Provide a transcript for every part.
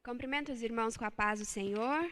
Cumprimento os irmãos com a paz do Senhor.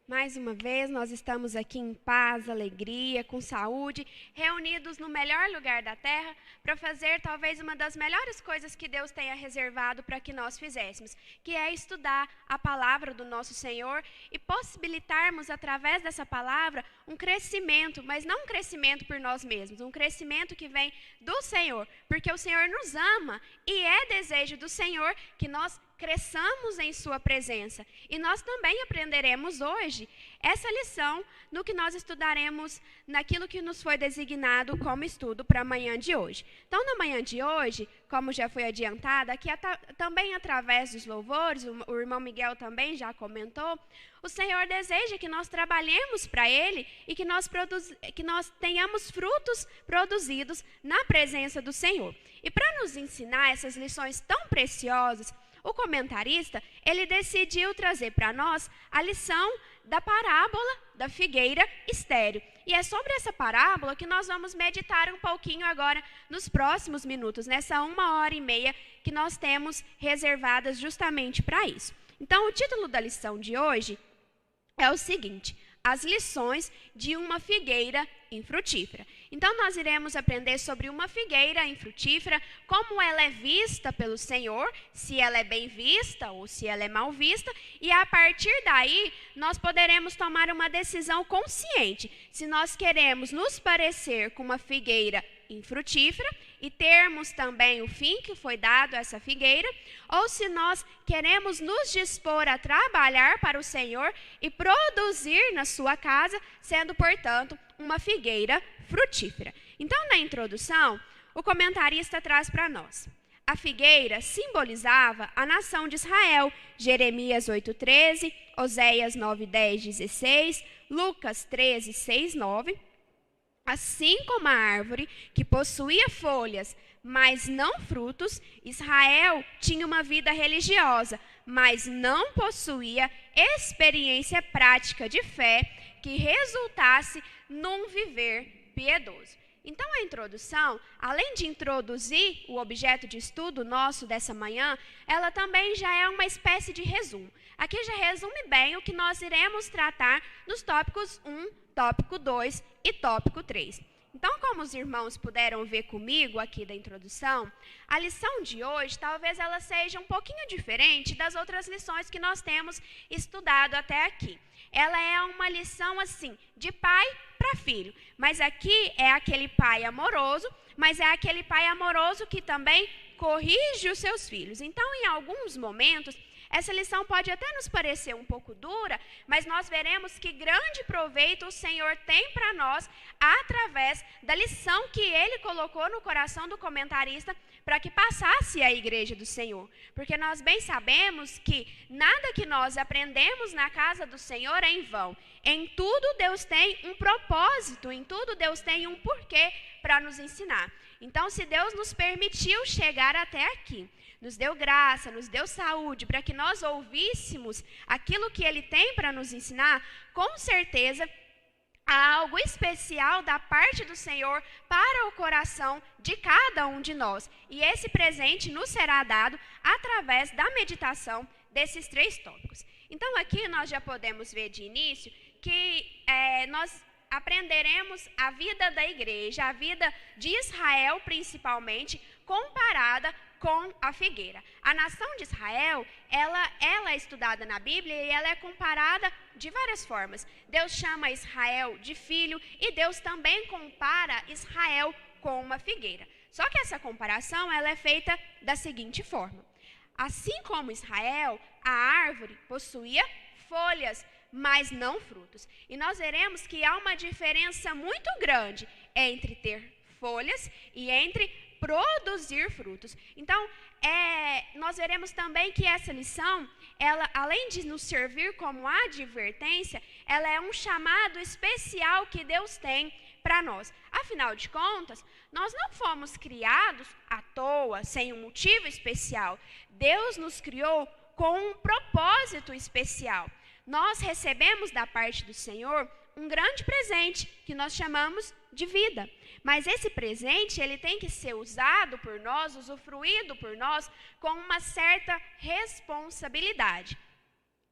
Mais uma vez, nós estamos aqui em paz, alegria, com saúde, reunidos no melhor lugar da terra para fazer talvez uma das melhores coisas que Deus tenha reservado para que nós fizéssemos, que é estudar a palavra do nosso Senhor e possibilitarmos através dessa palavra um crescimento, mas não um crescimento por nós mesmos, um crescimento que vem do Senhor, porque o Senhor nos ama e é desejo do Senhor que nós cresçamos em sua presença. E nós também aprenderemos hoje essa lição no que nós estudaremos naquilo que nos foi designado como estudo para a manhã de hoje. Então, na manhã de hoje, como já foi adiantado, aqui também através dos louvores, o irmão Miguel também já comentou, o Senhor deseja que nós trabalhemos para Ele e que nós tenhamos frutos produzidos na presença do Senhor. E para nos ensinar essas lições tão preciosas, o comentarista, ele decidiu trazer para nós a lição da parábola da figueira estéril. E é sobre essa parábola que nós vamos meditar um pouquinho agora nos próximos minutos, nessa 1h30 que nós temos reservadas justamente para isso. Então, o título da lição de hoje é o seguinte: as lições de uma figueira infrutífera. Então, nós iremos aprender sobre uma figueira infrutífera, como ela é vista pelo Senhor, se ela é bem vista ou se ela é mal vista, e a partir daí, nós poderemos tomar uma decisão consciente, se nós queremos nos parecer com uma figueira infrutífera e termos também o fim que foi dado a essa figueira, ou se nós queremos nos dispor a trabalhar para o Senhor e produzir na sua casa, sendo, portanto, uma figueira frutífera. Então, na introdução, o comentarista traz para nós: a figueira simbolizava a nação de Israel, Jeremias 8:13, Oséias 9:10, 16, Lucas 13, 6, 9. Assim como a árvore que possuía folhas, mas não frutos, Israel tinha uma vida religiosa, mas não possuía experiência prática de fé que resultasse num viver piedoso. Então, a introdução, além de introduzir o objeto de estudo nosso dessa manhã, ela também já é uma espécie de resumo. Aqui já resume bem o que nós iremos tratar nos tópicos 1, tópico 2 e tópico 3. Então, como os irmãos puderam ver comigo aqui da introdução, a lição de hoje talvez ela seja um pouquinho diferente das outras lições que nós temos estudado até aqui. Ela é uma lição assim, de pai para filho, mas aqui é aquele pai amoroso, mas é aquele pai amoroso que também corrige os seus filhos. Então, em alguns momentos, essa lição pode até nos parecer um pouco dura, mas nós veremos que grande proveito o Senhor tem para nós através da lição que Ele colocou no coração do comentarista para que passasse à igreja do Senhor. Porque nós bem sabemos que nada que nós aprendemos na casa do Senhor é em vão. Em tudo Deus tem um propósito, em tudo Deus tem um porquê para nos ensinar. Então, se Deus nos permitiu chegar até aqui, nos deu graça, nos deu saúde, para que nós ouvíssemos aquilo que Ele tem para nos ensinar, com certeza há algo especial da parte do Senhor para o coração de cada um de nós. E esse presente nos será dado através da meditação desses 3 tópicos. Então, aqui nós já podemos ver de início que nós aprenderemos a vida da igreja, a vida de Israel principalmente, comparada com a figueira. A nação de Israel, ela é estudada na Bíblia e ela é comparada de várias formas. Deus chama Israel de filho e Deus também compara Israel com uma figueira. Só que essa comparação ela é feita da seguinte forma: assim como Israel, a árvore possuía folhas, mas não frutos. E nós veremos que há uma diferença muito grande entre ter folhas e entre produzir frutos. Então, nós veremos também que essa lição, ela, além de nos servir como advertência, ela é um chamado especial que Deus tem para nós. Afinal de contas, nós não fomos criados à toa, sem um motivo especial. Deus nos criou com um propósito especial. Nós recebemos da parte do Senhor um grande presente que nós chamamos de vida. Mas esse presente, ele tem que ser usado por nós, usufruído por nós, com uma certa responsabilidade.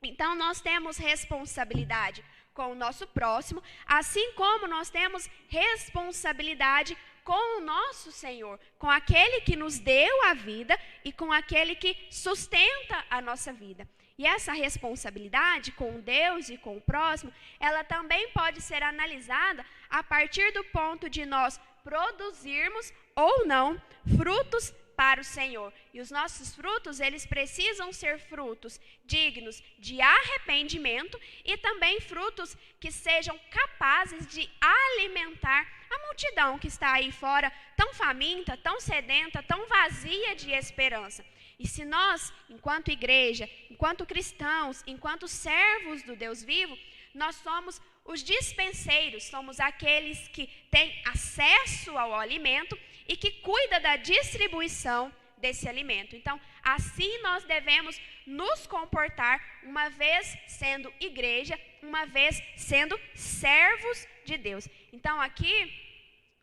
Então, nós temos responsabilidade com o nosso próximo, assim como nós temos responsabilidade com o nosso Senhor, com aquele que nos deu a vida e com aquele que sustenta a nossa vida. E essa responsabilidade com Deus e com o próximo, ela também pode ser analisada a partir do ponto de nós produzirmos ou não frutos para o Senhor. E os nossos frutos, eles precisam ser frutos dignos de arrependimento e também frutos que sejam capazes de alimentar a multidão que está aí fora, tão faminta, tão sedenta, tão vazia de esperança. E se nós, enquanto igreja, enquanto cristãos, enquanto servos do Deus vivo, nós somos os dispenseiros, somos aqueles que têm acesso ao alimento e que cuida da distribuição desse alimento. Então, assim nós devemos nos comportar, uma vez sendo igreja, uma vez sendo servos de Deus. Então, aqui,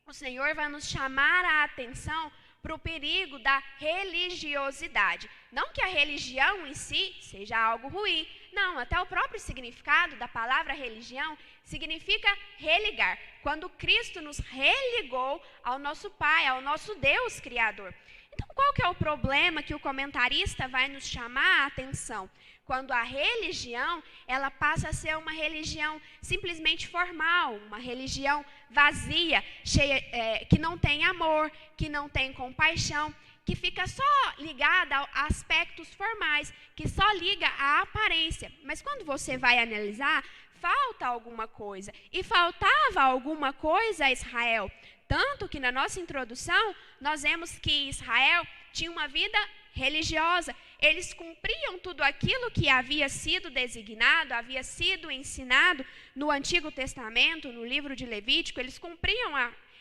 o Senhor vai nos chamar a atenção para o perigo da religiosidade. Não que a religião em si seja algo ruim. Não, até o próprio significado da palavra religião significa religar. Quando Cristo nos religou ao nosso Pai, ao nosso Deus Criador. Então, qual que é o problema que o comentarista vai nos chamar a atenção? Quando a religião, ela passa a ser uma religião simplesmente formal, uma religião vazia, cheia, que não tem amor, que não tem compaixão, que fica só ligada a aspectos formais, que só liga à aparência. Mas quando você vai analisar, falta alguma coisa. E faltava alguma coisa a Israel. Tanto que na nossa introdução, nós vemos que Israel tinha uma vida religiosa. Eles cumpriam tudo aquilo que havia sido designado, havia sido ensinado no Antigo Testamento, no livro de Levítico. Eles cumpriam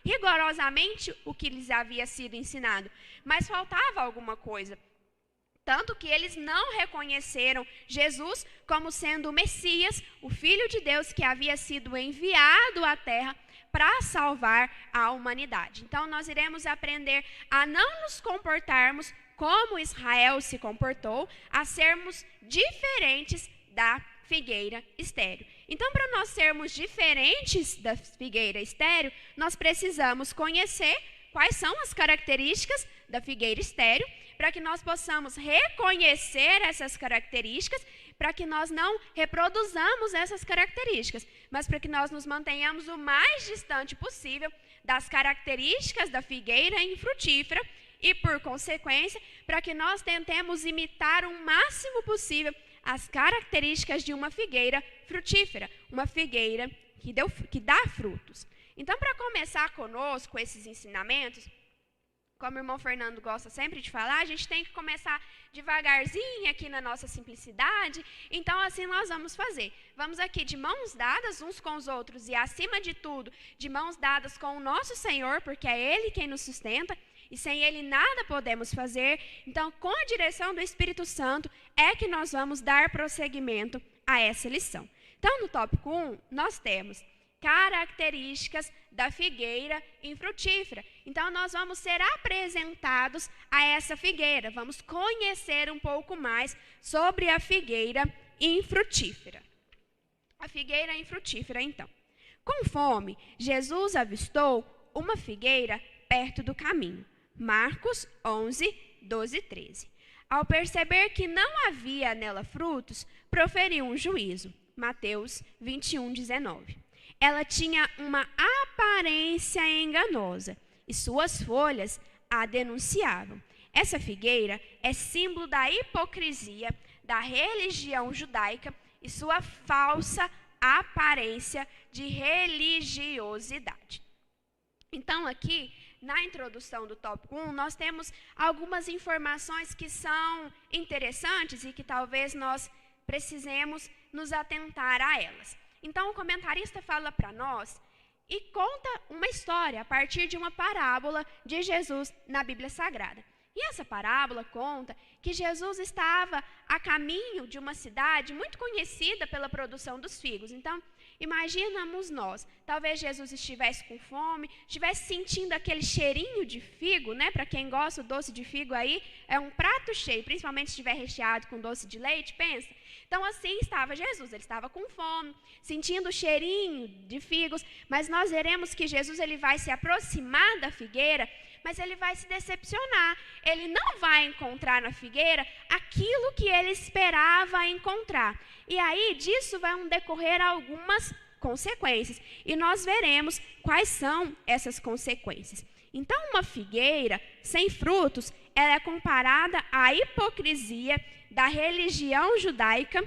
rigorosamente o que lhes havia sido ensinado. Mas faltava alguma coisa. Tanto que eles não reconheceram Jesus como sendo o Messias, o Filho de Deus que havia sido enviado à terra para salvar a humanidade. Então, nós iremos aprender a não nos comportarmos como Israel se comportou, a sermos diferentes da figueira estéril. Então, para nós sermos diferentes da figueira estéril, nós precisamos conhecer quais são as características da figueira estéril, para que nós possamos reconhecer essas características, para que nós não reproduzamos essas características, mas para que nós nos mantenhamos o mais distante possível das características da figueira infrutífera e, por consequência, para que nós tentemos imitar o máximo possível as características de uma figueira frutífera, uma figueira que dá frutos. Então, para começar conosco esses ensinamentos, como o irmão Fernando gosta sempre de falar, a gente tem que começar devagarzinho aqui na nossa simplicidade. Então, assim nós vamos fazer. Vamos aqui de mãos dadas uns com os outros e, acima de tudo, de mãos dadas com o nosso Senhor, porque é Ele quem nos sustenta e sem Ele nada podemos fazer. Então, com a direção do Espírito Santo, é que nós vamos dar prosseguimento a essa lição. Então, no tópico 1, nós temos características da figueira infrutífera. Então, nós vamos ser apresentados a essa figueira. Vamos conhecer um pouco mais sobre a figueira infrutífera. A figueira infrutífera, então. Com fome, Jesus avistou uma figueira perto do caminho. Marcos 11, 12 e 13. Ao perceber que não havia nela frutos, proferiu um juízo. Mateus 21, 19. Ela tinha uma aparência enganosa e suas folhas a denunciavam. Essa figueira é símbolo da hipocrisia da religião judaica e sua falsa aparência de religiosidade. Então, aqui, na introdução do tópico 1, nós temos algumas informações que são interessantes e que talvez nós precisemos nos atentar a elas. Então, o comentarista fala para nós e conta uma história a partir de uma parábola de Jesus na Bíblia Sagrada. E essa parábola conta que Jesus estava a caminho de uma cidade muito conhecida pela produção dos figos. Então, Imaginamos nós, talvez Jesus estivesse com fome, estivesse sentindo aquele cheirinho de figo, né? Para quem gosta, o doce de figo aí é um prato cheio, principalmente se estiver recheado com doce de leite, pensa. Então assim estava Jesus, ele estava com fome, sentindo o cheirinho de figos, mas nós veremos que Jesus ele vai se aproximar da figueira, mas ele vai se decepcionar. Ele não vai encontrar na figueira aquilo que ele esperava encontrar. E aí disso vão decorrer algumas consequências. E nós veremos quais são essas consequências. Então, uma figueira sem frutos, ela é comparada à hipocrisia da religião judaica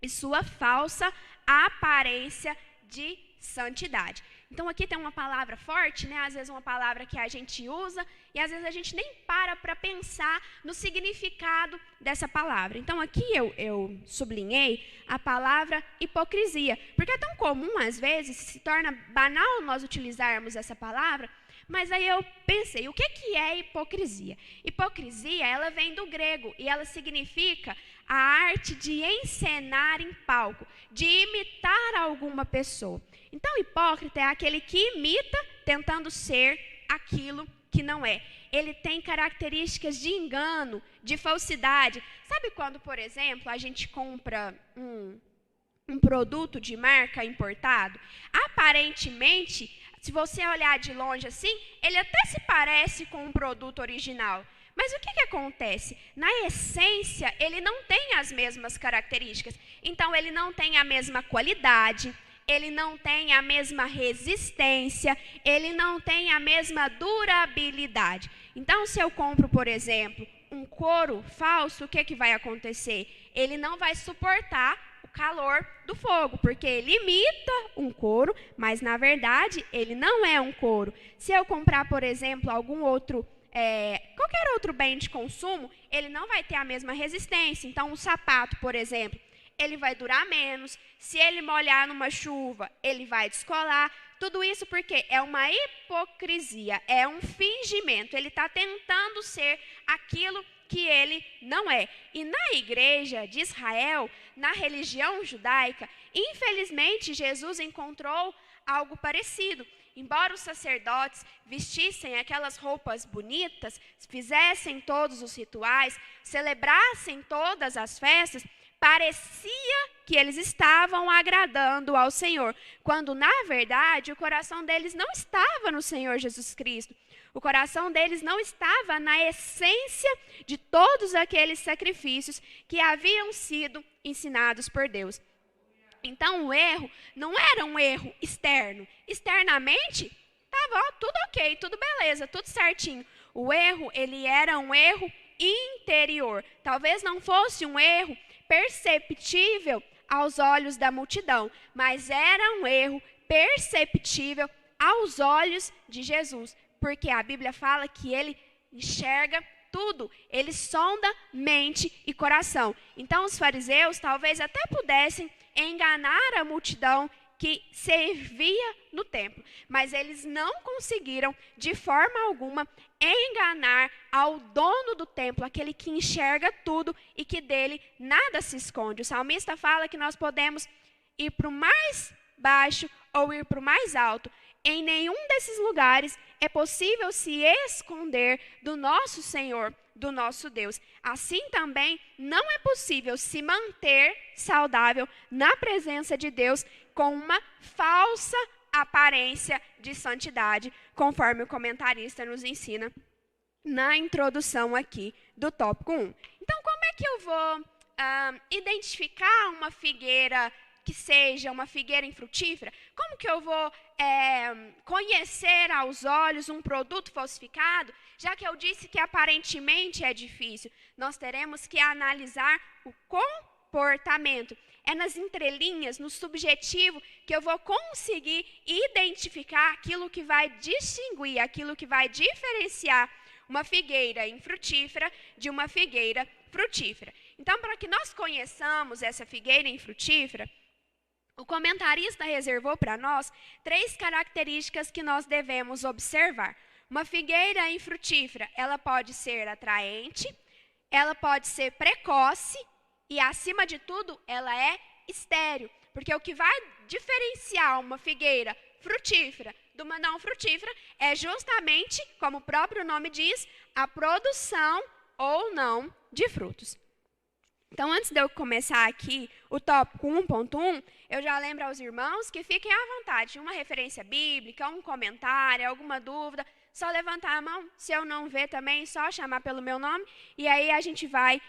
e sua falsa aparência de santidade. Então aqui tem uma palavra forte, né? Às vezes uma palavra que a gente usa e às vezes a gente nem para pensar no significado dessa palavra. Então aqui eu sublinhei a palavra hipocrisia, porque é tão comum às vezes, se torna banal nós utilizarmos essa palavra, mas aí eu pensei, o que é hipocrisia? Hipocrisia, ela vem do grego e ela significa a arte de encenar em palco, de imitar alguma pessoa. Então, hipócrita é aquele que imita tentando ser aquilo que não é. Ele tem características de engano, de falsidade. Sabe quando, por exemplo, a gente compra um produto de marca importado? Aparentemente, se você olhar de longe assim, ele até se parece com um produto original. Mas o que acontece? Na essência, ele não tem as mesmas características. Então, ele não tem a mesma qualidade, ele não tem a mesma resistência, ele não tem a mesma durabilidade. Então, se eu compro, por exemplo, um couro falso, o que vai acontecer? Ele não vai suportar o calor do fogo, porque ele imita um couro, mas na verdade ele não é um couro. Se eu comprar, por exemplo, algum outro qualquer outro bem de consumo, ele não vai ter a mesma resistência. Então, um sapato, por exemplo, ele vai durar menos. Se ele molhar numa chuva, ele vai descolar. Tudo isso porque é uma hipocrisia, é um fingimento. Ele está tentando ser aquilo que ele não é. E na igreja de Israel, na religião judaica, infelizmente, Jesus encontrou algo parecido. Embora os sacerdotes vestissem aquelas roupas bonitas, fizessem todos os rituais, celebrassem todas as festas, parecia que eles estavam agradando ao Senhor, quando, na verdade, o coração deles não estava no Senhor Jesus Cristo. O coração deles não estava na essência de todos aqueles sacrifícios que haviam sido ensinados por Deus. Então, o erro não era um erro externo. Externamente, estava tudo ok, tudo beleza, tudo certinho. O erro, ele era um erro interior. Talvez não fosse um erro perceptível aos olhos da multidão, mas era um erro perceptível aos olhos de Jesus. Porque a Bíblia fala que ele enxerga tudo, ele sonda mente e coração. Então, os fariseus talvez até pudessem enganar a multidão que servia no templo, mas eles não conseguiram de forma alguma enganar ao dono do templo, aquele que enxerga tudo e que dele nada se esconde. O salmista fala que nós podemos ir para o mais baixo ou ir para o mais alto. Em nenhum desses lugares é possível se esconder do nosso Senhor, do nosso Deus. Assim também não é possível se manter saudável na presença de Deus com uma falsa aparência de santidade, conforme o comentarista nos ensina na introdução aqui do tópico 1. Então, como é que eu vou identificar uma figueira que seja uma figueira infrutífera? Como que eu vou conhecer aos olhos um produto falsificado? Já que eu disse que aparentemente é difícil, nós teremos que analisar o comportamento. É nas entrelinhas, no subjetivo, que eu vou conseguir identificar aquilo que vai distinguir, aquilo que vai diferenciar uma figueira infrutífera de uma figueira frutífera. Então, para que nós conheçamos essa figueira infrutífera, o comentarista reservou para nós 3 características que nós devemos observar. Uma figueira infrutífera, ela pode ser atraente, ela pode ser precoce e, acima de tudo, ela é estéril. Porque o que vai diferenciar uma figueira frutífera de uma não frutífera é justamente, como o próprio nome diz, a produção ou não de frutos. Então, antes de eu começar aqui o tópico 1.1, eu já lembro aos irmãos que fiquem à vontade. Uma referência bíblica, um comentário, alguma dúvida, só levantar a mão. Se eu não ver também, só chamar pelo meu nome. E aí a gente vai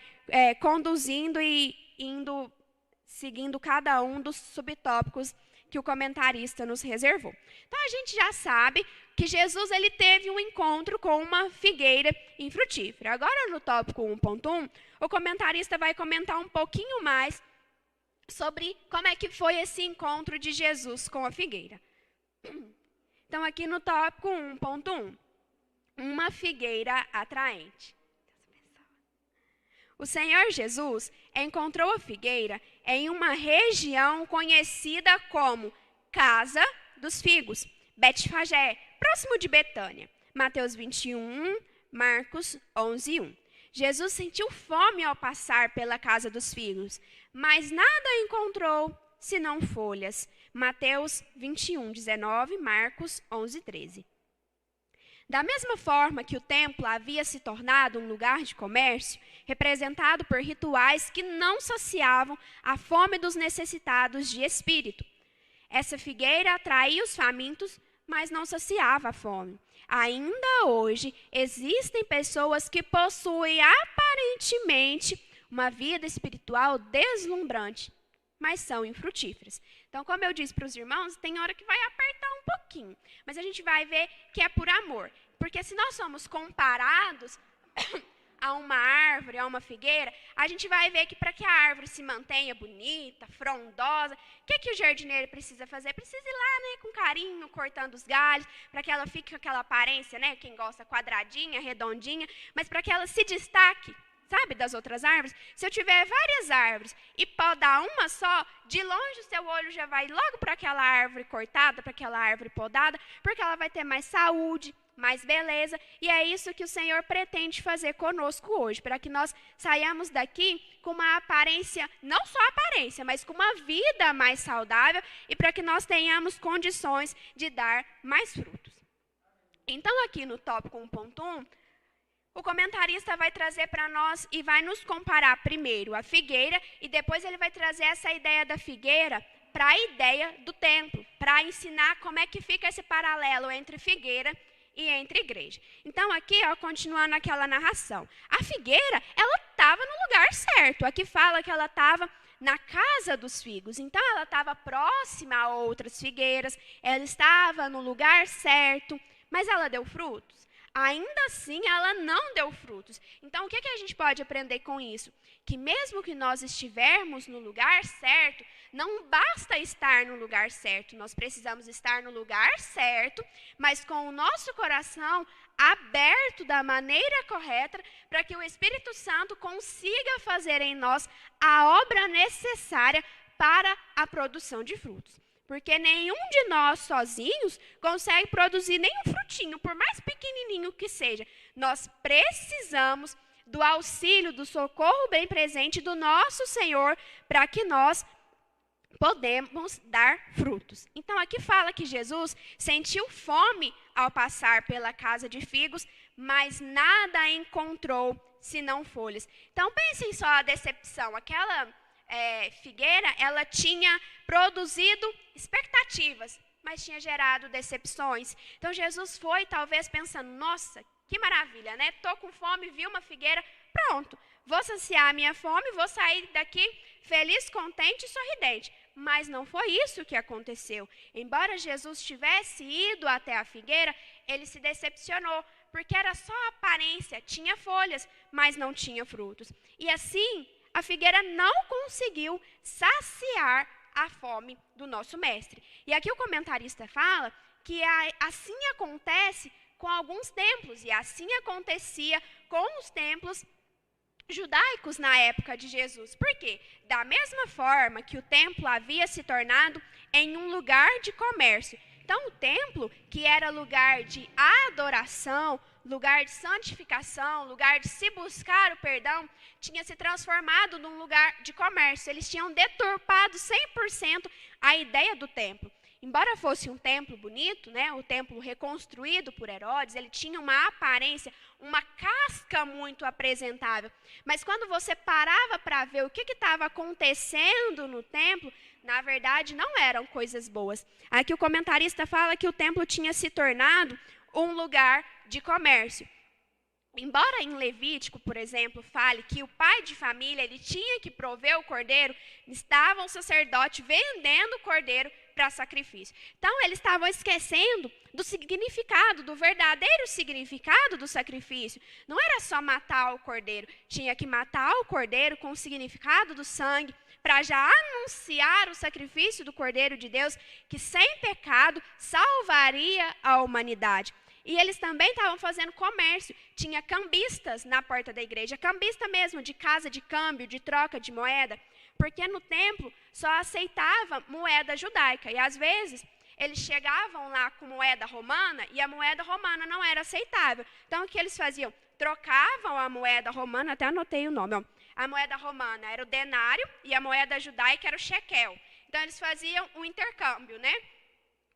conduzindo e indo, seguindo cada um dos subtópicos que o comentarista nos reservou. Então, a gente já sabe que Jesus ele teve um encontro com uma figueira infrutífera. Agora, no tópico 1.1, o comentarista vai comentar um pouquinho mais sobre como é que foi esse encontro de Jesus com a figueira. Então, aqui no tópico 1.1, uma figueira atraente. O Senhor Jesus encontrou a figueira em uma região conhecida como Casa dos Figos, Betfagé, próximo de Betânia. Mateus 21, Marcos 11, 1. Jesus sentiu fome ao passar pela Casa dos Figos, mas nada encontrou senão folhas. Mateus 21, 19, Marcos 11, 13. Da mesma forma que o templo havia se tornado um lugar de comércio, representado por rituais que não saciavam a fome dos necessitados de espírito. Essa figueira atraía os famintos, mas não saciava a fome. Ainda hoje, existem pessoas que possuem aparentemente uma vida espiritual deslumbrante, mas são infrutíferas. Então, como eu disse para os irmãos, tem hora que vai apertar um pouquinho, mas a gente vai ver que é por amor. Porque se nós somos comparados a uma árvore, a uma figueira, a gente vai ver que para que a árvore se mantenha bonita, frondosa, o que o jardineiro precisa fazer? Precisa ir lá, né, com carinho, cortando os galhos, para que ela fique com aquela aparência, né, quem gosta quadradinha, redondinha, mas para que ela se destaque, sabe, das outras árvores. Se eu tiver várias árvores e podar uma só, de longe o seu olho já vai logo para aquela árvore cortada, para aquela árvore podada, porque ela vai ter mais saúde, mais beleza, e é isso que o Senhor pretende fazer conosco hoje, para que nós saiamos daqui com uma aparência, não só aparência, mas com uma vida mais saudável, e para que nós tenhamos condições de dar mais frutos. Então, aqui no tópico 1.1, o comentarista vai trazer para nós e vai nos comparar primeiro a figueira, e depois ele vai trazer essa ideia da figueira para a ideia do templo, para ensinar como é que fica esse paralelo entre figueira e entre igreja. Então, aqui, ó, continuando aquela narração, a figueira, ela estava no lugar certo. Aqui fala que ela estava na casa dos figos. Então, ela estava próxima a outras figueiras, ela estava no lugar certo, mas ela deu frutos? Ainda assim, ela não deu frutos. Então, o que a gente pode aprender com isso? Que mesmo que nós estivermos no lugar certo, não basta estar no lugar certo. Nós precisamos estar no lugar certo, mas com o nosso coração aberto da maneira correta, para que o Espírito Santo consiga fazer em nós a obra necessária para a produção de frutos. Porque nenhum de nós sozinhos consegue produzir nenhum frutinho, por mais pequenininho que seja. Nós precisamos do auxílio, do socorro bem presente do nosso Senhor, para que nós podemos dar frutos. Então, aqui fala que Jesus sentiu fome ao passar pela casa de figos, mas nada encontrou senão folhas. Então, pensem só a decepção. Aquela figueira, ela tinha produzido expectativas, mas tinha gerado decepções. Então, Jesus foi, talvez, pensando, nossa, que maravilha, né? Estou com fome, vi uma figueira, pronto, vou saciar a minha fome, vou sair daqui feliz, contente e sorridente. Mas não foi isso que aconteceu. Embora Jesus tivesse ido até a figueira, ele se decepcionou, porque era só aparência, tinha folhas, mas não tinha frutos. E assim, a figueira não conseguiu saciar a fome do nosso mestre. E aqui o comentarista fala que assim acontece com alguns templos, e assim acontecia com os templos judaicos na época de Jesus. Por quê? Da mesma forma que o templo havia se tornado em um lugar de comércio. Então, o templo, que era lugar de adoração, lugar de santificação, lugar de se buscar o perdão, tinha se transformado num lugar de comércio. Eles tinham deturpado 100% a ideia do templo. Embora fosse um templo bonito, né, o templo reconstruído por Herodes, ele tinha uma aparência, uma casca muito apresentável. Mas quando você parava para ver o que estava acontecendo no templo, na verdade não eram coisas boas. Aqui o comentarista fala que o templo tinha se tornado um lugar de comércio. Embora em Levítico, por exemplo, fale que o pai de família ele tinha que prover o cordeiro, estava o sacerdote vendendo o cordeiro para sacrifício. Então, eles estavam esquecendo do significado, do verdadeiro significado do sacrifício. Não era só matar o cordeiro, tinha que matar o cordeiro com o significado do sangue, para já anunciar o sacrifício do Cordeiro de Deus, que sem pecado salvaria a humanidade. E eles também estavam fazendo comércio. Tinha cambistas na porta da igreja, cambista mesmo, de casa de câmbio, de troca de moeda, porque no templo só aceitava moeda judaica. E às vezes eles chegavam lá com moeda romana e a moeda romana não era aceitável. Então o que eles faziam? Trocavam a moeda romana, até anotei o nome, ó. A moeda romana era o denário e a moeda judaica era o shekel. Então eles faziam um intercâmbio, né?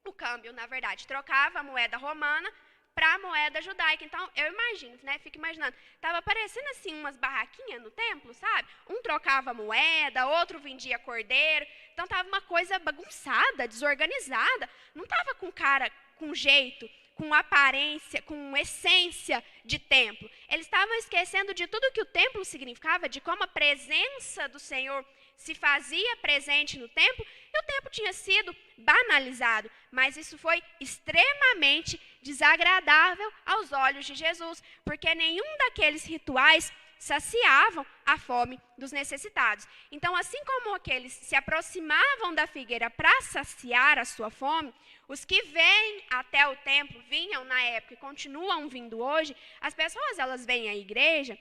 O câmbio, na verdade, trocava a moeda romana para a moeda judaica. Então, eu imagino, né? Fico imaginando. Estava aparecendo assim umas barraquinhas no templo, sabe? Um trocava moeda, outro vendia cordeiro. Então, estava uma coisa bagunçada, desorganizada. Não estava com cara, com jeito, com aparência, com essência de templo. Eles estavam esquecendo de tudo que o templo significava, de como a presença do Senhor se fazia presente no templo, e o templo tinha sido banalizado. Mas isso foi extremamente desagradável aos olhos de Jesus, porque nenhum daqueles rituais saciavam a fome dos necessitados. Então, assim como aqueles se aproximavam da figueira para saciar a sua fome, os que vêm até o templo, vinham na época e continuam vindo hoje, as pessoas elas vêm à igreja,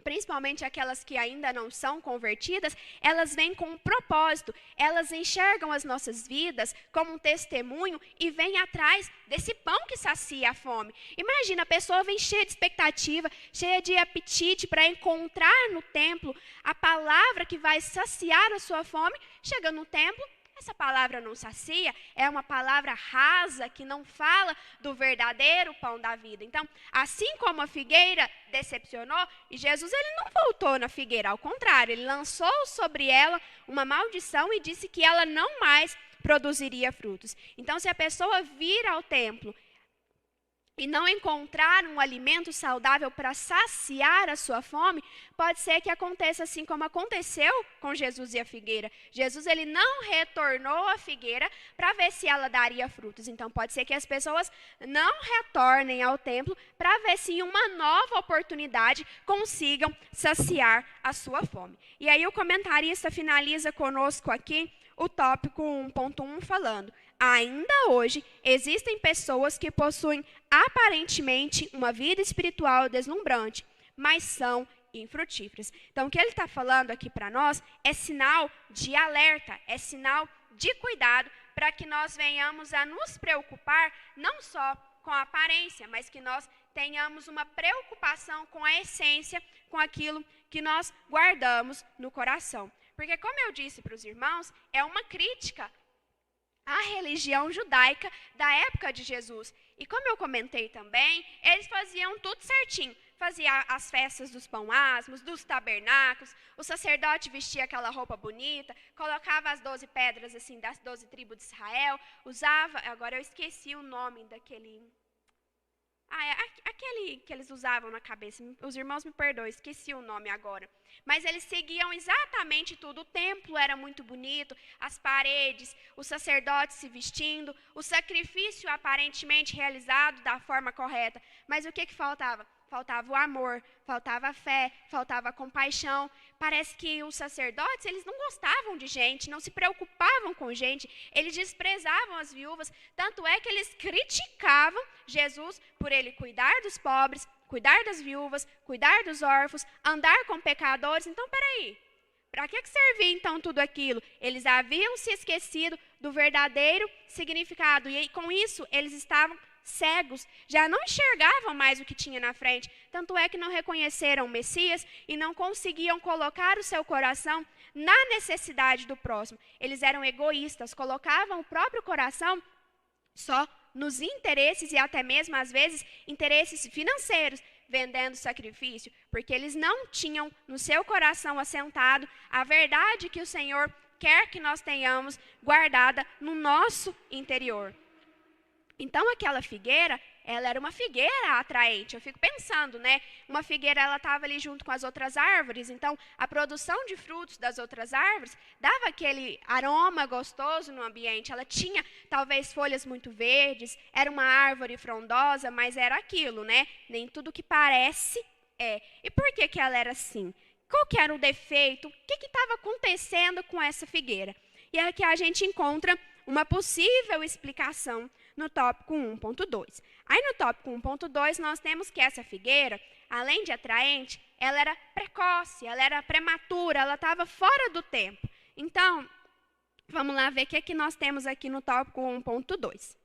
principalmente aquelas que ainda não são convertidas, elas vêm com um propósito, elas enxergam as nossas vidas como um testemunho e vêm atrás desse pão que sacia a fome. Imagina, a pessoa vem cheia de expectativa, cheia de apetite para encontrar no templo a palavra que vai saciar a sua fome, chega no templo, essa palavra não sacia, é uma palavra rasa que não fala do verdadeiro pão da vida. Então, assim como a figueira decepcionou, e Jesus ele não voltou na figueira, ao contrário, ele lançou sobre ela uma maldição e disse que ela não mais produziria frutos. Então, se a pessoa vir ao templo e não encontrar um alimento saudável para saciar a sua fome, pode ser que aconteça assim como aconteceu com Jesus e a figueira. Jesus ele não retornou à figueira para ver se ela daria frutos. Então pode ser que as pessoas não retornem ao templo para ver se em uma nova oportunidade consigam saciar a sua fome. E aí o comentarista finaliza conosco aqui o tópico 1.1 falando: ainda hoje existem pessoas que possuem aparentemente uma vida espiritual deslumbrante, mas são infrutíferas. Então, o que ele está falando aqui para nós é sinal de alerta, é sinal de cuidado para que nós venhamos a nos preocupar não só com a aparência, mas que nós tenhamos uma preocupação com a essência, com aquilo que nós guardamos no coração. Porque, como eu disse para os irmãos, é uma crítica à religião judaica da época de Jesus. E como eu comentei também, eles faziam tudo certinho. Fazia as festas dos pão asmos, dos tabernáculos, o sacerdote vestia aquela roupa bonita, colocava as 12 pedras assim das 12 tribos de Israel, usava, agora eu esqueci o nome daquele... aquele que eles usavam na cabeça, os irmãos me perdoem, esqueci o nome agora. Mas eles seguiam exatamente tudo, o templo era muito bonito, as paredes, os sacerdotes se vestindo, o sacrifício aparentemente realizado da forma correta. Mas o que faltava? Faltava o amor, faltava a fé, faltava a compaixão. Parece que os sacerdotes, eles não gostavam de gente, não se preocupavam com gente, eles desprezavam as viúvas, tanto é que eles criticavam Jesus por ele cuidar dos pobres, cuidar das viúvas, cuidar dos órfãos, andar com pecadores. Então, peraí, para que servia então tudo aquilo? Eles haviam se esquecido do verdadeiro significado e com isso eles estavam cegos, já não enxergavam mais o que tinha na frente. Tanto é que não reconheceram o Messias e não conseguiam colocar o seu coração na necessidade do próximo. Eles eram egoístas, colocavam o próprio coração só nos interesses e até mesmo, às vezes, interesses financeiros, vendendo sacrifício, porque eles não tinham no seu coração assentado a verdade que o Senhor quer que nós tenhamos guardada no nosso interior. Então, aquela figueira, ela era uma figueira atraente. Eu fico pensando, né? Uma figueira, ela estava ali junto com as outras árvores. Então, a produção de frutos das outras árvores dava aquele aroma gostoso no ambiente. Ela tinha, talvez, folhas muito verdes. Era uma árvore frondosa, mas era aquilo, né? Nem tudo que parece é. E por que que ela era assim? Qual que era o defeito? O que estava acontecendo com essa figueira? E aqui a gente encontra uma possível explicação no tópico 1.2. Aí no tópico 1.2 nós temos que essa figueira, além de atraente, ela era precoce, ela era prematura, ela estava fora do tempo. Então, vamos lá ver o que é que nós temos aqui no tópico 1.2.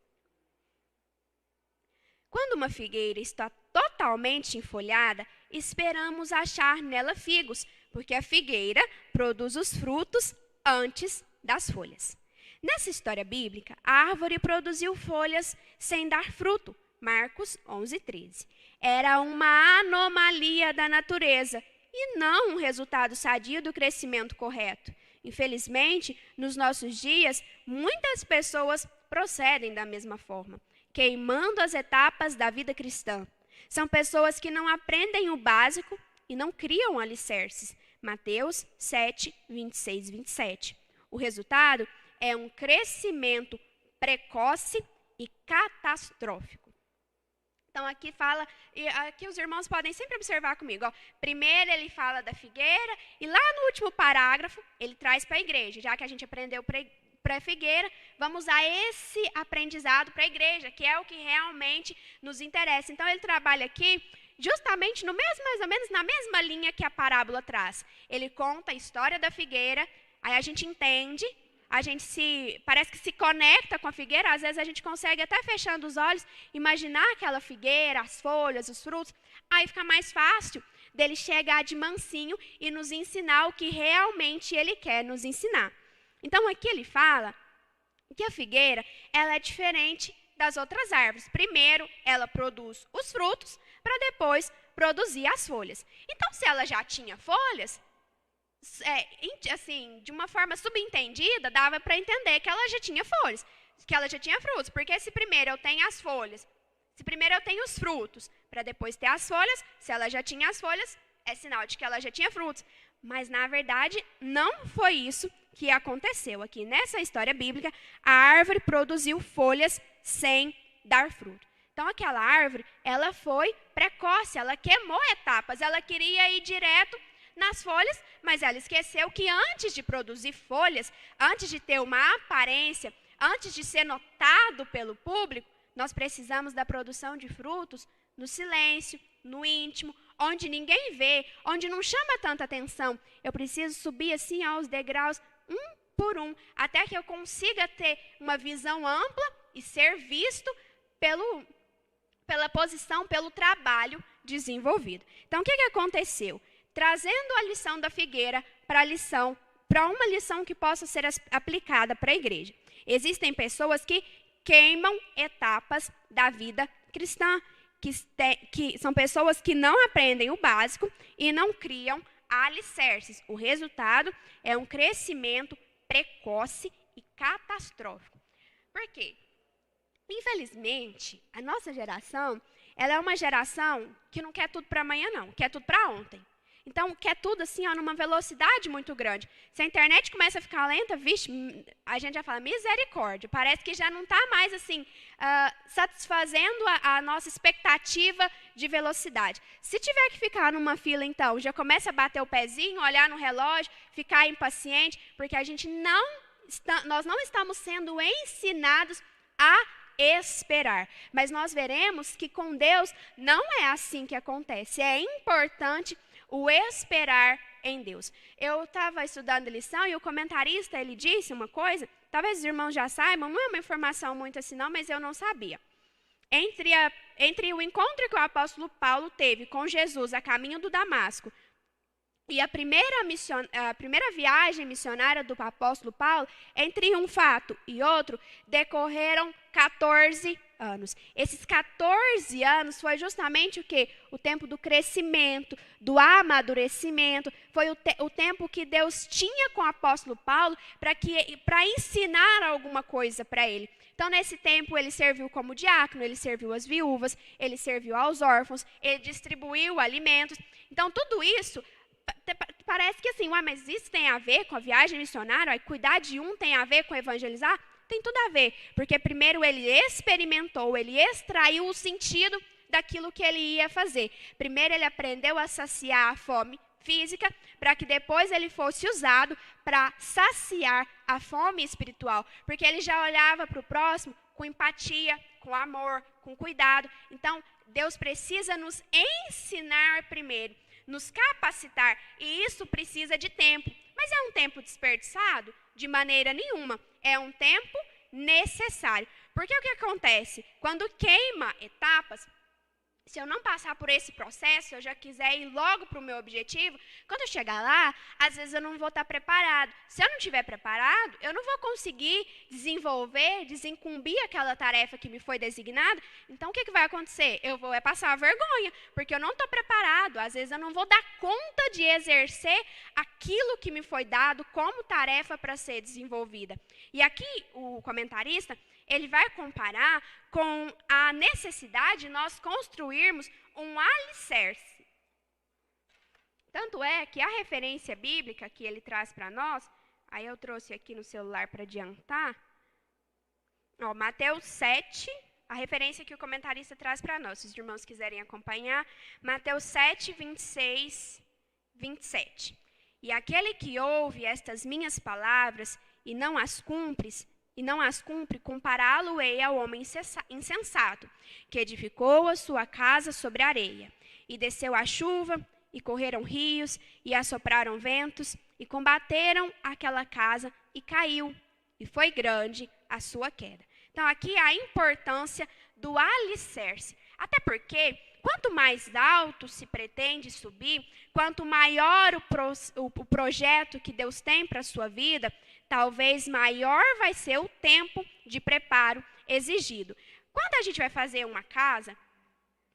Quando uma figueira está totalmente enfolhada, esperamos achar nela figos, porque a figueira produz os frutos antes das folhas. Nessa história bíblica, a árvore produziu folhas sem dar fruto. Marcos 11:13. Era uma anomalia da natureza e não um resultado sadio do crescimento correto. Infelizmente, nos nossos dias, muitas pessoas procedem da mesma forma, queimando as etapas da vida cristã. São pessoas que não aprendem o básico e não criam alicerces. Mateus 7, 26 e 27. O resultado é um crescimento precoce e catastrófico. Então, aqui fala, e aqui os irmãos podem sempre observar comigo. Ó, primeiro ele fala da figueira, e lá no último parágrafo, ele traz para a igreja. Já que a gente aprendeu para a figueira, vamos usar esse aprendizado para a igreja, que é o que realmente nos interessa. Então, ele trabalha aqui justamente no mesmo, mais ou menos na mesma linha que a parábola traz. Ele conta a história da figueira, aí a gente entende, a gente parece que se conecta com a figueira, às vezes a gente consegue até fechando os olhos, imaginar aquela figueira, as folhas, os frutos, aí fica mais fácil dele chegar de mansinho e nos ensinar o que realmente ele quer nos ensinar. Então aqui ele fala que a figueira, ela é diferente das outras árvores. Primeiro, ela produz os frutos, para depois produzir as folhas. Então, se ela já tinha folhas, assim, de uma forma subentendida, dava para entender que ela já tinha folhas, que ela já tinha frutos. Porque se primeiro eu tenho as folhas, se primeiro eu tenho os frutos, para depois ter as folhas, se ela já tinha as folhas, é sinal de que ela já tinha frutos. Mas, na verdade, não foi isso que aconteceu. Aqui nessa história bíblica, a árvore produziu folhas sem dar fruto. Então, aquela árvore, ela foi precoce, ela queimou etapas, ela queria ir direto nas folhas, mas ela esqueceu que antes de produzir folhas, antes de ter uma aparência, antes de ser notado pelo público, nós precisamos da produção de frutos no silêncio, no íntimo, onde ninguém vê, onde não chama tanta atenção. Eu preciso subir assim aos degraus, um por um, até que eu consiga ter uma visão ampla e ser visto pela posição, pelo trabalho desenvolvido. Então, o que aconteceu? Trazendo a lição da figueira para uma lição que possa ser aplicada para a igreja. Existem pessoas que queimam etapas da vida cristã, que são pessoas que não aprendem o básico e não criam alicerces. O resultado é um crescimento precoce e catastrófico. Por quê? Infelizmente, a nossa geração, ela é uma geração que não quer tudo para amanhã, não, quer tudo para ontem. Então, quer tudo assim, ó, numa velocidade muito grande. Se a internet começa a ficar lenta, vixe, a gente já fala, misericórdia. Parece que já não está mais assim, satisfazendo a nossa expectativa de velocidade. Se tiver que ficar numa fila, então, já começa a bater o pezinho, olhar no relógio, ficar impaciente, porque nós não estamos sendo ensinados a esperar. Mas nós veremos que com Deus não é assim que acontece. É importante o esperar em Deus. Eu estava estudando a lição e o comentarista, ele disse uma coisa, talvez os irmãos já saibam, não é uma informação muito assim não, mas eu não sabia. Entre o encontro que o apóstolo Paulo teve com Jesus a caminho do Damasco e a primeira viagem missionária do apóstolo Paulo, entre um fato e outro, decorreram 14 anos. Esses 14 anos foi justamente o quê? O tempo do crescimento, do amadurecimento, foi o tempo que Deus tinha com o apóstolo Paulo para ensinar alguma coisa para ele. Então, nesse tempo, ele serviu como diácono, ele serviu às viúvas, ele serviu aos órfãos, ele distribuiu alimentos. Então, tudo isso parece que assim, mas isso tem a ver com a viagem missionária? Cuidar de um tem a ver com evangelizar? Tem tudo a ver, porque primeiro ele experimentou, ele extraiu o sentido daquilo que ele ia fazer. Primeiro ele aprendeu a saciar a fome física, para que depois ele fosse usado para saciar a fome espiritual, porque ele já olhava para o próximo com empatia, com amor, com cuidado. Então, Deus precisa nos ensinar primeiro, nos capacitar, e isso precisa de tempo. Mas é um tempo desperdiçado? De maneira nenhuma. É um tempo necessário. Porque o que acontece? Quando queima etapas, se eu não passar por esse processo, eu já quiser ir logo para o meu objetivo, quando eu chegar lá, às vezes eu não vou estar preparado. Se eu não estiver preparado, eu não vou conseguir desenvolver, desincumbir aquela tarefa que me foi designada. Então, o que vai acontecer? Eu vou passar vergonha, porque eu não estou preparado. Às vezes eu não vou dar conta de exercer aquilo que me foi dado como tarefa para ser desenvolvida. E aqui, o comentarista, ele vai comparar com a necessidade de nós construirmos um alicerce. Tanto é que a referência bíblica que ele traz para nós, aí eu trouxe aqui no celular para adiantar, Mateus 7, a referência que o comentarista traz para nós, se os irmãos quiserem acompanhar, Mateus 7, 26, 27. E aquele que ouve estas minhas palavras e não as cumpre, compará-lo-ei ao homem insensato, que edificou a sua casa sobre a areia. E desceu a chuva, e correram rios, e assopraram ventos, e combateram aquela casa, e caiu, e foi grande a sua queda. Então, aqui a importância do alicerce. Até porque, quanto mais alto se pretende subir, quanto maior o projeto que Deus tem para a sua vida, talvez maior vai ser o tempo de preparo exigido. Quando a gente vai fazer uma casa,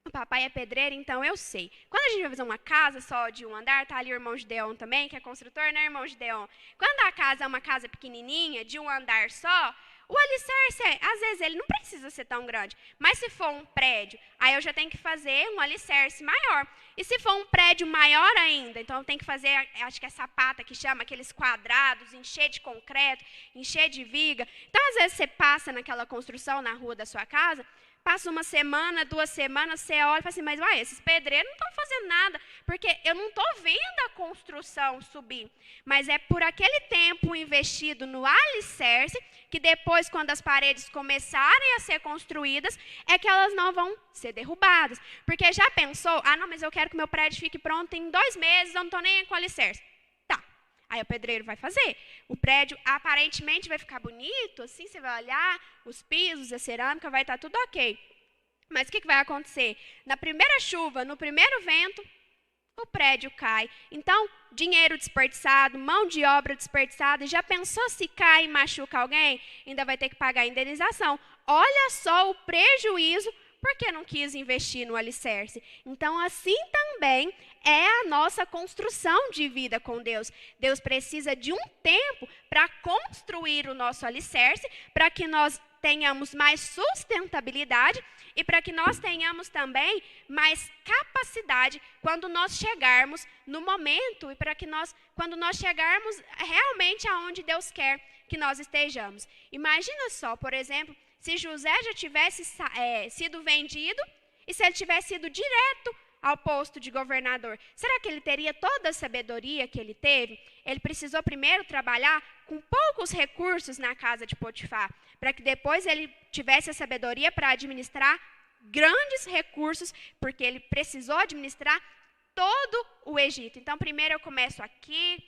o papai é pedreiro, então eu sei. Quando a gente vai fazer uma casa só de um andar, tá ali o irmão Gideon também, que é construtor, né, irmão Gideon? Quando a casa é uma casa pequenininha, de um andar só, o alicerce, às vezes, ele não precisa ser tão grande. Mas se for um prédio, aí eu já tenho que fazer um alicerce maior. E se for um prédio maior ainda, então eu tenho que fazer, acho que é sapata que chama, aqueles quadrados, encher de concreto, encher de viga. Então, às vezes, você passa naquela construção na rua da sua casa, passa uma semana, 2 semanas, você olha e fala assim, mas esses pedreiros não estão fazendo nada, porque eu não estou vendo a construção subir. Mas é por aquele tempo investido no alicerce, que depois, quando as paredes começarem a ser construídas, é que elas não vão ser derrubadas. Porque já pensou, não, mas eu quero que meu prédio fique pronto em 2 meses, eu não estou nem com alicerce. Aí o pedreiro vai fazer. O prédio aparentemente vai ficar bonito, assim você vai olhar, os pisos, a cerâmica, vai estar tudo ok. Mas o que vai acontecer? Na primeira chuva, no primeiro vento, o prédio cai. Então, dinheiro desperdiçado, mão de obra desperdiçada. E já pensou se cai e machuca alguém? Ainda vai ter que pagar a indenização. Olha só o prejuízo porque não quis investir no alicerce. Então, assim também é a nossa construção de vida com Deus. Deus precisa de um tempo para construir o nosso alicerce, para que nós tenhamos mais sustentabilidade e para que nós tenhamos também mais capacidade quando nós chegarmos no momento e para que quando nós chegarmos realmente aonde Deus quer que nós estejamos. Imagina só, por exemplo, se José já tivesse sido vendido e se ele tivesse ido direto ao posto de governador, será que ele teria toda a sabedoria que ele teve? Ele precisou primeiro trabalhar com poucos recursos na casa de Potifar, para que depois ele tivesse a sabedoria para administrar grandes recursos, porque ele precisou administrar todo o Egito. Então, primeiro eu começo aqui,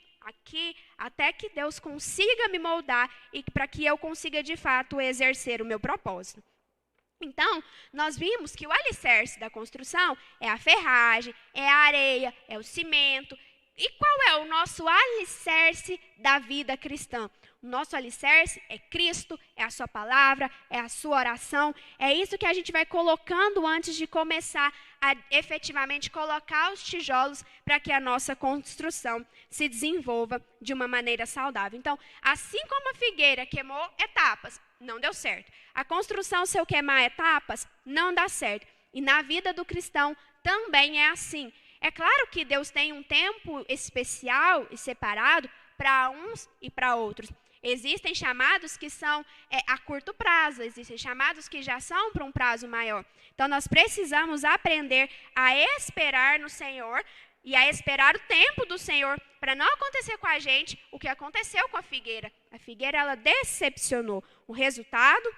até que Deus consiga me moldar e para que eu consiga, de fato, exercer o meu propósito. Então, nós vimos que o alicerce da construção é a ferragem, é a areia, é o cimento. E qual é o nosso alicerce da vida cristã? O nosso alicerce é Cristo, é a sua palavra, é a sua oração. É isso que a gente vai colocando antes de começar a efetivamente colocar os tijolos para que a nossa construção se desenvolva de uma maneira saudável. Então, assim como a figueira queimou etapas, não deu certo. A construção, se eu queimar etapas, não dá certo. E na vida do cristão também é assim. É claro que Deus tem um tempo especial e separado para uns e para outros. Existem chamados que são a curto prazo, existem chamados que já são para um prazo maior. Então, nós precisamos aprender a esperar no Senhor e a esperar o tempo do Senhor para não acontecer com a gente o que aconteceu com a figueira. A figueira, ela decepcionou. O resultado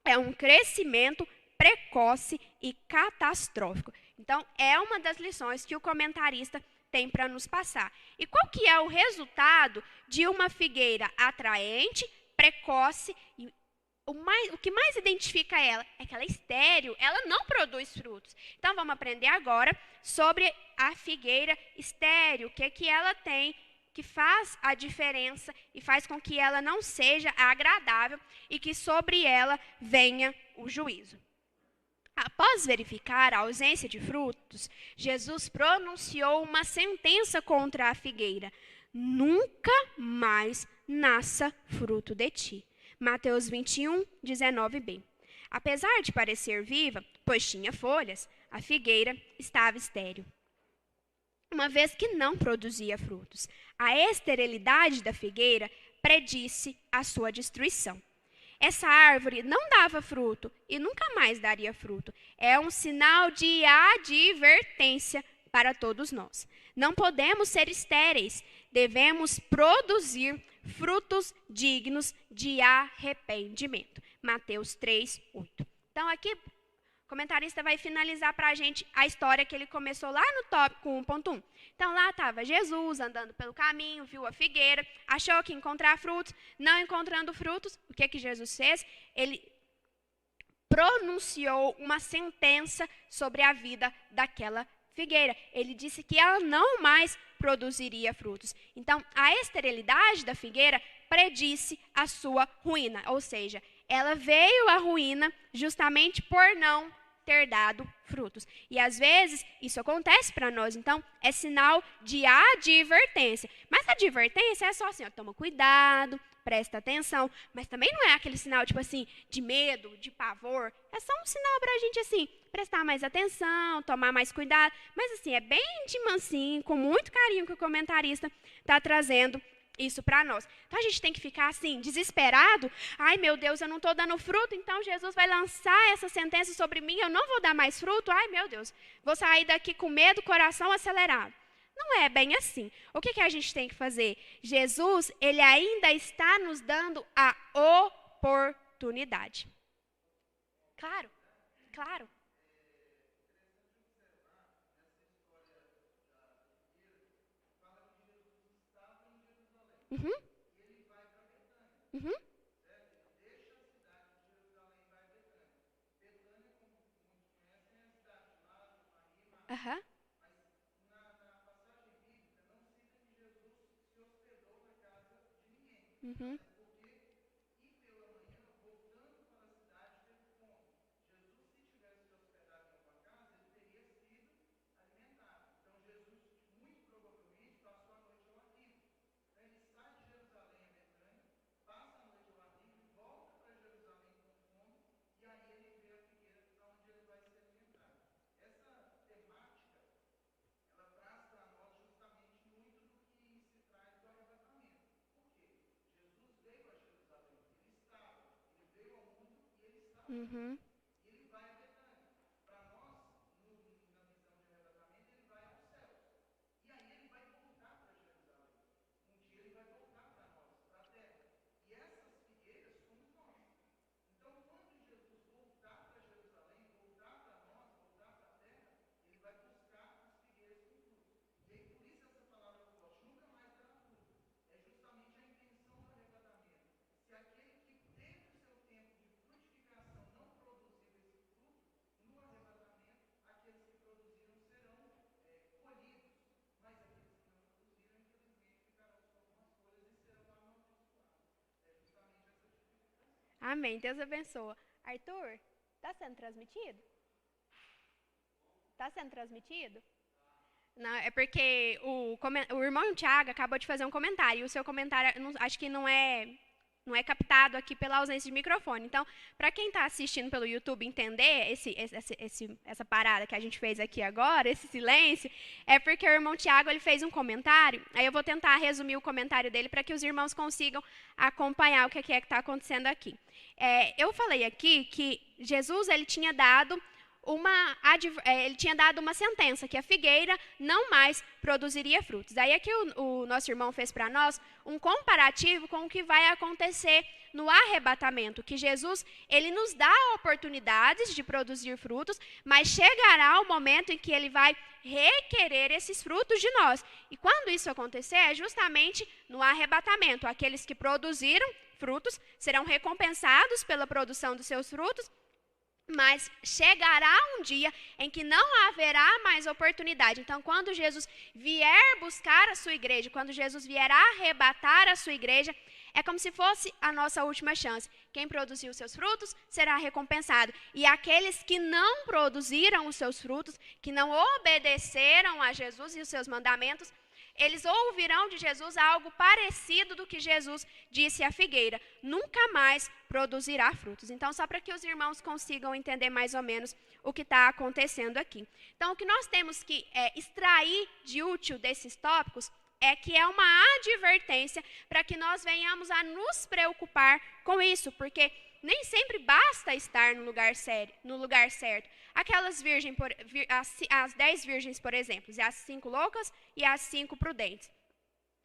é um crescimento precoce e catastrófico. Então, é uma das lições que o comentarista tem para nos passar. E qual que é o resultado de uma figueira atraente, precoce? E o que mais identifica ela é que ela é estéril, ela não produz frutos. Então, vamos aprender agora sobre a figueira estéril, o que ela tem que faz a diferença e faz com que ela não seja agradável e que sobre ela venha o juízo. Após verificar a ausência de frutos, Jesus pronunciou uma sentença contra a figueira: nunca mais nasça fruto de ti. Mateus 21, 19b. Apesar de parecer viva, pois tinha folhas, a figueira estava estéril, uma vez que não produzia frutos. A esterilidade da figueira predisse a sua destruição. Essa árvore não dava fruto e nunca mais daria fruto. É um sinal de advertência para todos nós. Não podemos ser estéreis, devemos produzir frutos dignos de arrependimento. Mateus 3, 8. Então, aqui, o comentarista vai finalizar para a gente a história que ele começou lá no tópico 1.1. Então, lá estava Jesus andando pelo caminho, viu a figueira, achou que ia encontrar frutos, não encontrando frutos, o que Jesus fez? Ele pronunciou uma sentença sobre a vida daquela figueira. Ele disse que ela não mais produziria frutos. Então, a esterilidade da figueira predisse a sua ruína, ou seja, ela veio à ruína justamente por não ter dado frutos. E às vezes isso acontece para nós, então é sinal de advertência. Mas a advertência é só assim, ó, toma cuidado, presta atenção, mas também não é aquele sinal tipo assim de medo, de pavor. É só um sinal para a gente assim prestar mais atenção, tomar mais cuidado. Mas assim é bem de mansinho, com muito carinho que o comentarista está trazendo isso para nós. Então a gente tem que ficar assim, desesperado. Ai, meu Deus, eu não estou dando fruto, então Jesus vai lançar essa sentença sobre mim, eu não vou dar mais fruto. Ai, meu Deus, vou sair daqui com medo, coração acelerado. Não é bem assim. O que a gente tem que fazer? Jesus, ele ainda está nos dando a oportunidade. Claro, claro. Uhum, uhum, aham, uhum, uhum, Amém. Deus abençoa. Arthur, está sendo transmitido? Está sendo transmitido? Não, é porque o irmão Tiago acabou de fazer um comentário. E o seu comentário, acho que não é captado aqui pela ausência de microfone. Então, para quem está assistindo pelo YouTube entender essa parada que a gente fez aqui agora, esse silêncio, é porque o irmão Tiago ele fez um comentário. Aí eu vou tentar resumir o comentário dele para que os irmãos consigam acompanhar o que é que está acontecendo aqui. Eu falei aqui que Jesus ele tinha dado uma sentença, que a figueira não mais produziria frutos. Aí aqui o nosso irmão fez para nós um comparativo com o que vai acontecer no arrebatamento, que Jesus ele nos dá oportunidades de produzir frutos, mas chegará o momento em que ele vai requerer esses frutos de nós. E quando isso acontecer, é justamente no arrebatamento. Aqueles que produziram frutos serão recompensados pela produção dos seus frutos, mas chegará um dia em que não haverá mais oportunidade. Então, quando Jesus vier buscar a sua igreja, quando Jesus vier arrebatar a sua igreja, é como se fosse a nossa última chance. Quem produziu os seus frutos será recompensado. E aqueles que não produziram os seus frutos, que não obedeceram a Jesus e os seus mandamentos, eles ouvirão de Jesus algo parecido do que Jesus disse à figueira: nunca mais produzirá frutos. Então, só para que os irmãos consigam entender mais ou menos o que está acontecendo aqui. Então, o que nós temos que extrair de útil desses tópicos é que é uma advertência para que nós venhamos a nos preocupar com isso, porque nem sempre basta estar no lugar certo. Aquelas virgens, as 10 virgens, por exemplo, as 5 loucas e as 5 prudentes.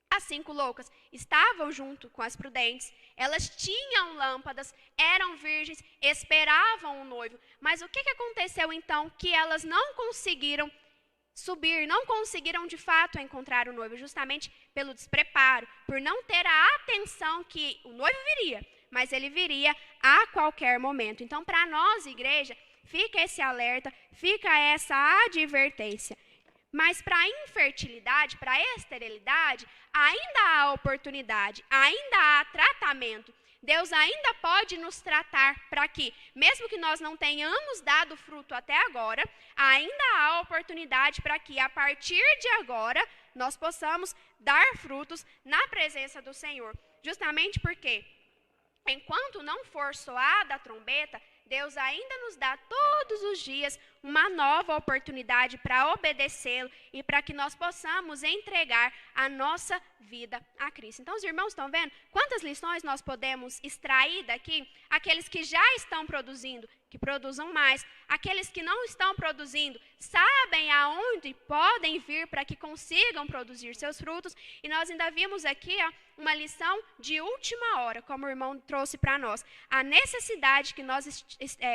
As 5 loucas estavam junto com as prudentes, elas tinham lâmpadas, eram virgens, esperavam o noivo. Mas o que aconteceu então que elas não conseguiram subir, não conseguiram de fato encontrar o noivo? Justamente pelo despreparo, por não ter a atenção que o noivo viria, mas ele viria a qualquer momento. Então, para nós, igreja, fica esse alerta, fica essa advertência. Mas para a infertilidade, para a esterilidade, ainda há oportunidade, ainda há tratamento. Deus ainda pode nos tratar para que, mesmo que nós não tenhamos dado fruto até agora, ainda há oportunidade para que, a partir de agora, nós possamos dar frutos na presença do Senhor. Justamente porque, enquanto não for soada a trombeta, Deus ainda nos dá todos os dias uma nova oportunidade para obedecê-lo e para que nós possamos entregar a nossa vida a Cristo. Então, os irmãos estão vendo quantas lições nós podemos extrair daqui? Aqueles que já estão produzindo, que produzam mais. Aqueles que não estão produzindo, sabem aonde podem vir para que consigam produzir seus frutos. E nós ainda vimos aqui uma lição de última hora, como o irmão trouxe para nós. A necessidade que nós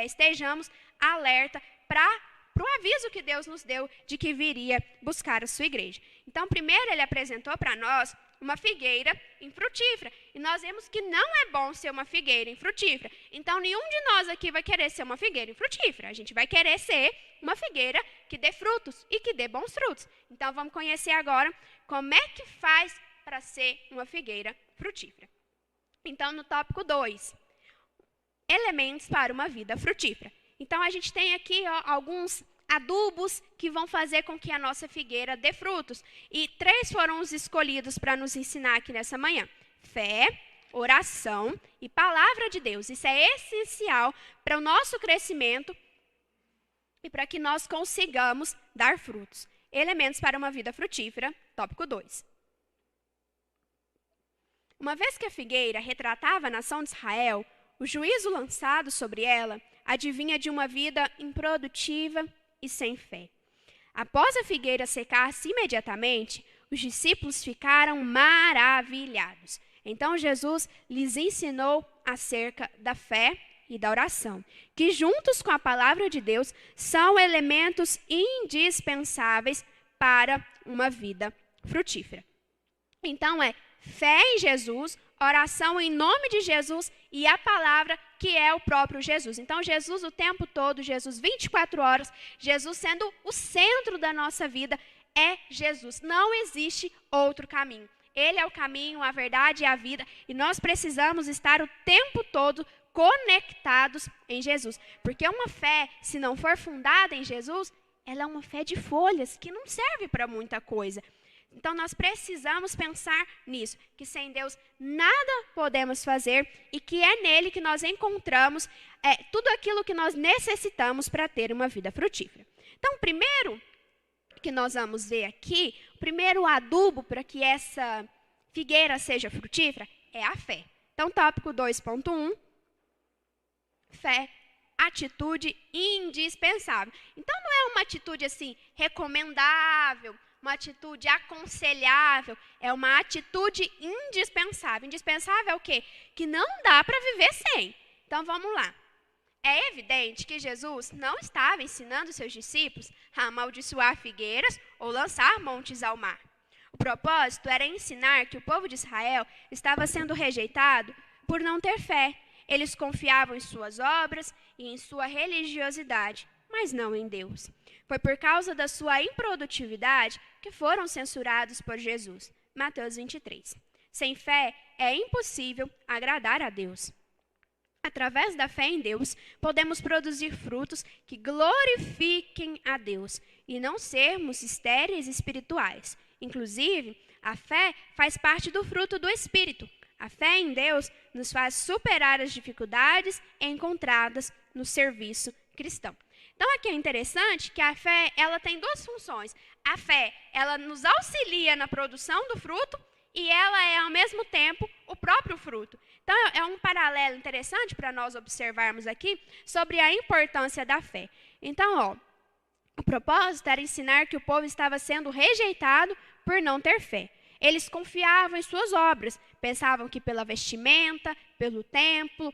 estejamos alerta para o aviso que Deus nos deu de que viria buscar a sua igreja. Então, primeiro ele apresentou para nós uma figueira infrutífera. E nós vemos que não é bom ser uma figueira infrutífera. Então, nenhum de nós aqui vai querer ser uma figueira infrutífera. A gente vai querer ser uma figueira que dê frutos e que dê bons frutos. Então, vamos conhecer agora como é que faz para ser uma figueira frutífera. Então, no tópico 2, elementos para uma vida frutífera. Então, a gente tem aqui alguns adubos que vão fazer com que a nossa figueira dê frutos. E 3 foram os escolhidos para nos ensinar aqui nessa manhã: fé, oração e palavra de Deus. Isso é essencial para o nosso crescimento e para que nós consigamos dar frutos. Elementos para uma vida frutífera, tópico 2. Uma vez que a figueira retratava a nação de Israel, o juízo lançado sobre ela adivinha de uma vida improdutiva e sem fé. Após a figueira secar-se imediatamente, os discípulos ficaram maravilhados. Então Jesus lhes ensinou acerca da fé e da oração, que juntos com a palavra de Deus são elementos indispensáveis para uma vida frutífera. Então fé em Jesus, oração em nome de Jesus e a palavra que é o próprio Jesus. Então, Jesus o tempo todo, Jesus 24 horas, Jesus sendo o centro da nossa vida, é Jesus. Não existe outro caminho. Ele é o caminho, a verdade e a vida. E nós precisamos estar o tempo todo conectados em Jesus. Porque uma fé, se não for fundada em Jesus, ela é uma fé de folhas, que não serve para muita coisa. Então, nós precisamos pensar nisso, que sem Deus nada podemos fazer e que é nele que nós encontramos tudo aquilo que nós necessitamos para ter uma vida frutífera. Então, primeiro que nós vamos ver aqui, o primeiro adubo para que essa figueira seja frutífera é a fé. Então, tópico 2.1, fé, atitude indispensável. Então, não é uma atitude assim recomendável, uma atitude aconselhável, é uma atitude indispensável. Indispensável é o quê? Que não dá para viver sem. Então, vamos lá. É evidente que Jesus não estava ensinando seus discípulos a amaldiçoar figueiras ou lançar montes ao mar. O propósito era ensinar que o povo de Israel estava sendo rejeitado por não ter fé. Eles confiavam em suas obras e em sua religiosidade, mas não em Deus. Foi por causa da sua improdutividade que foram censurados por Jesus. Mateus 23. Sem fé é impossível agradar a Deus. Através da fé em Deus, podemos produzir frutos que glorifiquem a Deus e não sermos estéreis espirituais. Inclusive, a fé faz parte do fruto do Espírito. A fé em Deus nos faz superar as dificuldades encontradas no serviço cristão. Então, aqui é interessante que a fé, ela tem duas funções. A fé, ela nos auxilia na produção do fruto e ela é, ao mesmo tempo, o próprio fruto. Então, é um paralelo interessante para nós observarmos aqui sobre a importância da fé. Então, o propósito era ensinar que o povo estava sendo rejeitado por não ter fé. Eles confiavam em suas obras, pensavam que pela vestimenta, pelo templo,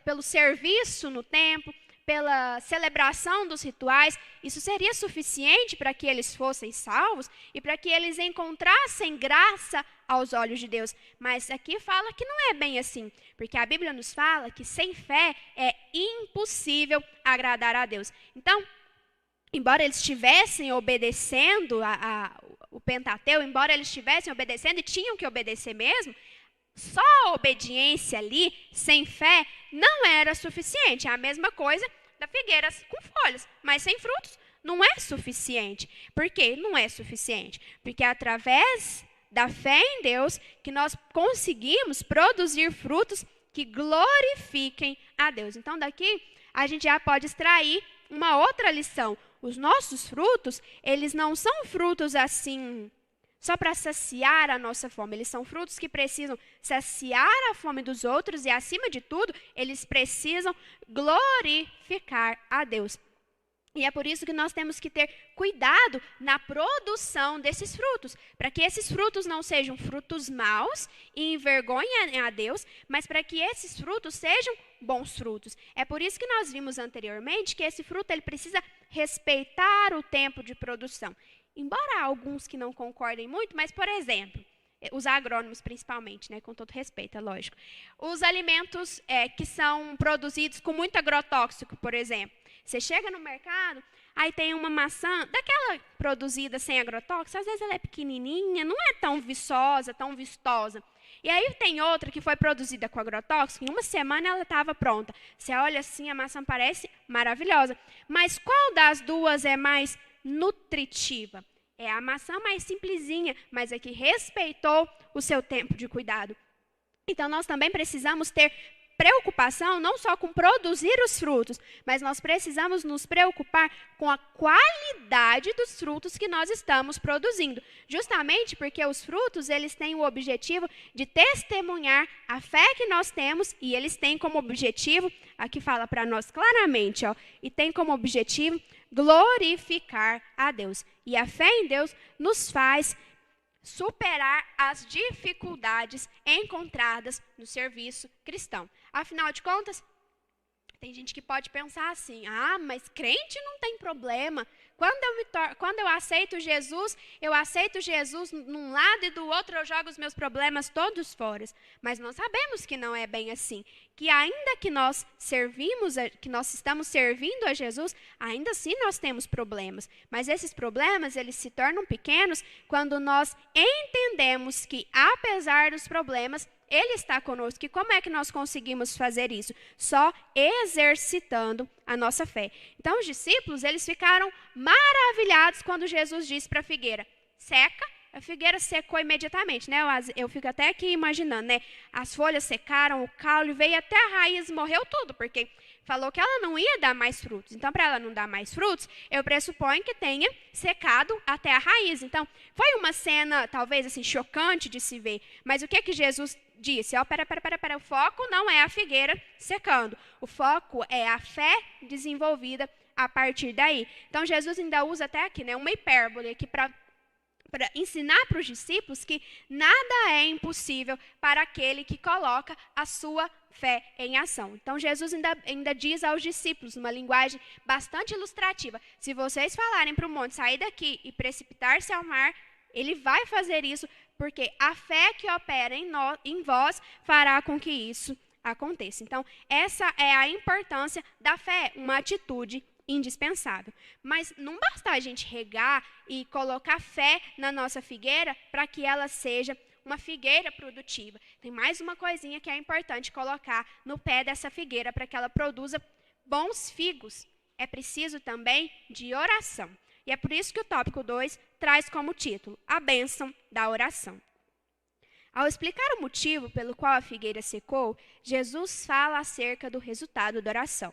pelo serviço no templo, pela celebração dos rituais, isso seria suficiente para que eles fossem salvos e para que eles encontrassem graça aos olhos de Deus. Mas aqui fala que não é bem assim, porque a Bíblia nos fala que sem fé é impossível agradar a Deus. Então, embora eles estivessem obedecendo o Pentateuco, embora eles estivessem obedecendo e tinham que obedecer mesmo, só a obediência ali, sem fé, não era suficiente. É a mesma coisa da figueira com folhas, mas sem frutos não é suficiente. Por quê? Não é suficiente. Porque é através da fé em Deus que nós conseguimos produzir frutos que glorifiquem a Deus. Então, daqui a gente já pode extrair uma outra lição. Os nossos frutos, eles não são frutos assim só para saciar a nossa fome. Eles são frutos que precisam saciar a fome dos outros e, acima de tudo, eles precisam glorificar a Deus. E é por isso que nós temos que ter cuidado na produção desses frutos, para que esses frutos não sejam frutos maus e envergonhem a Deus, mas para que esses frutos sejam bons frutos. É por isso que nós vimos anteriormente que esse fruto ele precisa respeitar o tempo de produção. Embora alguns que não concordem muito, mas, por exemplo, os agrônomos principalmente, né, com todo respeito, é lógico. Os alimentos que são produzidos com muito agrotóxico, por exemplo. Você chega no mercado, aí tem uma maçã, daquela produzida sem agrotóxico, às vezes ela é pequenininha, não é tão viçosa, tão vistosa. E aí tem outra que foi produzida com agrotóxico, em uma semana ela estava pronta. Você olha assim, a maçã parece maravilhosa. Mas qual das duas é mais nutritiva? É a maçã mais simplesinha, mas é que respeitou o seu tempo de cuidado. Então, nós também precisamos ter preocupação não só com produzir os frutos, mas nós precisamos nos preocupar com a qualidade dos frutos que nós estamos produzindo. Justamente porque os frutos, eles têm o objetivo de testemunhar a fé que nós temos e eles têm como objetivo, aqui fala para nós claramente, e tem como objetivo glorificar a Deus. E a fé em Deus nos faz superar as dificuldades encontradas no serviço cristão. Afinal de contas, tem gente que pode pensar assim, mas crente não tem problema. Quando eu aceito Jesus num lado e do outro eu jogo os meus problemas todos fora. Mas nós sabemos que não é bem assim. Que ainda que nós estamos servindo a Jesus, ainda assim nós temos problemas. Mas esses problemas, eles se tornam pequenos quando nós entendemos que, apesar dos problemas, Ele está conosco. E como é que nós conseguimos fazer isso? Só exercitando a nossa fé. Então, os discípulos, eles ficaram maravilhados quando Jesus disse para a figueira, seca. A figueira secou imediatamente, né? Eu fico até aqui imaginando, né? As folhas secaram, o caule veio até a raiz, morreu tudo, porque falou que ela não ia dar mais frutos. Então, para ela não dar mais frutos, eu pressuponho que tenha secado até a raiz. Então, foi uma cena, talvez, assim, chocante de se ver. Mas o que Jesus disse? Ó, pera, o foco não é a figueira secando. O foco é a fé desenvolvida a partir daí. Então, Jesus ainda usa até aqui, né? Uma hipérbole aqui para ensinar para os discípulos que nada é impossível para aquele que coloca a sua fé em ação. Então, Jesus ainda diz aos discípulos, numa linguagem bastante ilustrativa, se vocês falarem para o monte sair daqui e precipitar-se ao mar, ele vai fazer isso, porque a fé que opera em vós fará com que isso aconteça. Então, essa é a importância da fé, uma atitude indispensável. Mas não basta a gente regar e colocar fé na nossa figueira para que ela seja uma figueira produtiva. Tem mais uma coisinha que é importante colocar no pé dessa figueira para que ela produza bons figos. É preciso também de oração. E é por isso que o tópico 2 traz como título a bênção da oração. Ao explicar o motivo pelo qual a figueira secou, Jesus fala acerca do resultado da oração.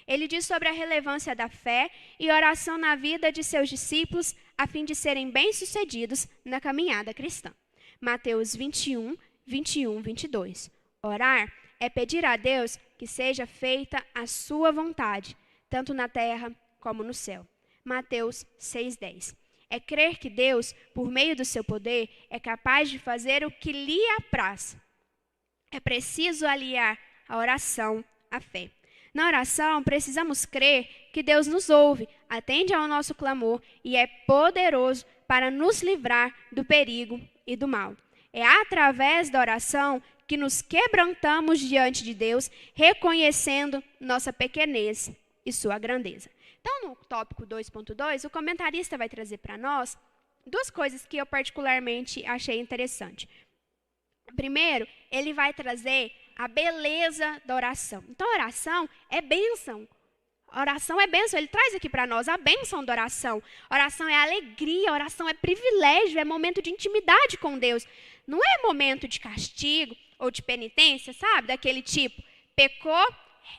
Ele diz sobre a relevância da fé e oração na vida de seus discípulos, a fim de serem bem-sucedidos na caminhada cristã. Mateus 21, 21, 22. Orar é pedir a Deus que seja feita a sua vontade, tanto na terra como no céu. Mateus 6:10. É crer que Deus, por meio do seu poder, é capaz de fazer o que lhe apraz. É preciso aliar a oração à fé. Na oração, precisamos crer que Deus nos ouve, atende ao nosso clamor e é poderoso para nos livrar do perigo e do mal. É através da oração que nos quebrantamos diante de Deus, reconhecendo nossa pequenez e sua grandeza. Então, no tópico 2.2, o comentarista vai trazer para nós duas coisas que eu particularmente achei interessante. Primeiro, ele vai trazer a beleza da oração. Então, a oração é bênção. A oração é bênção. Ele traz aqui para nós a bênção da oração. A oração é alegria, a oração é privilégio, é momento de intimidade com Deus. Não é momento de castigo ou de penitência, sabe? Daquele tipo, pecou,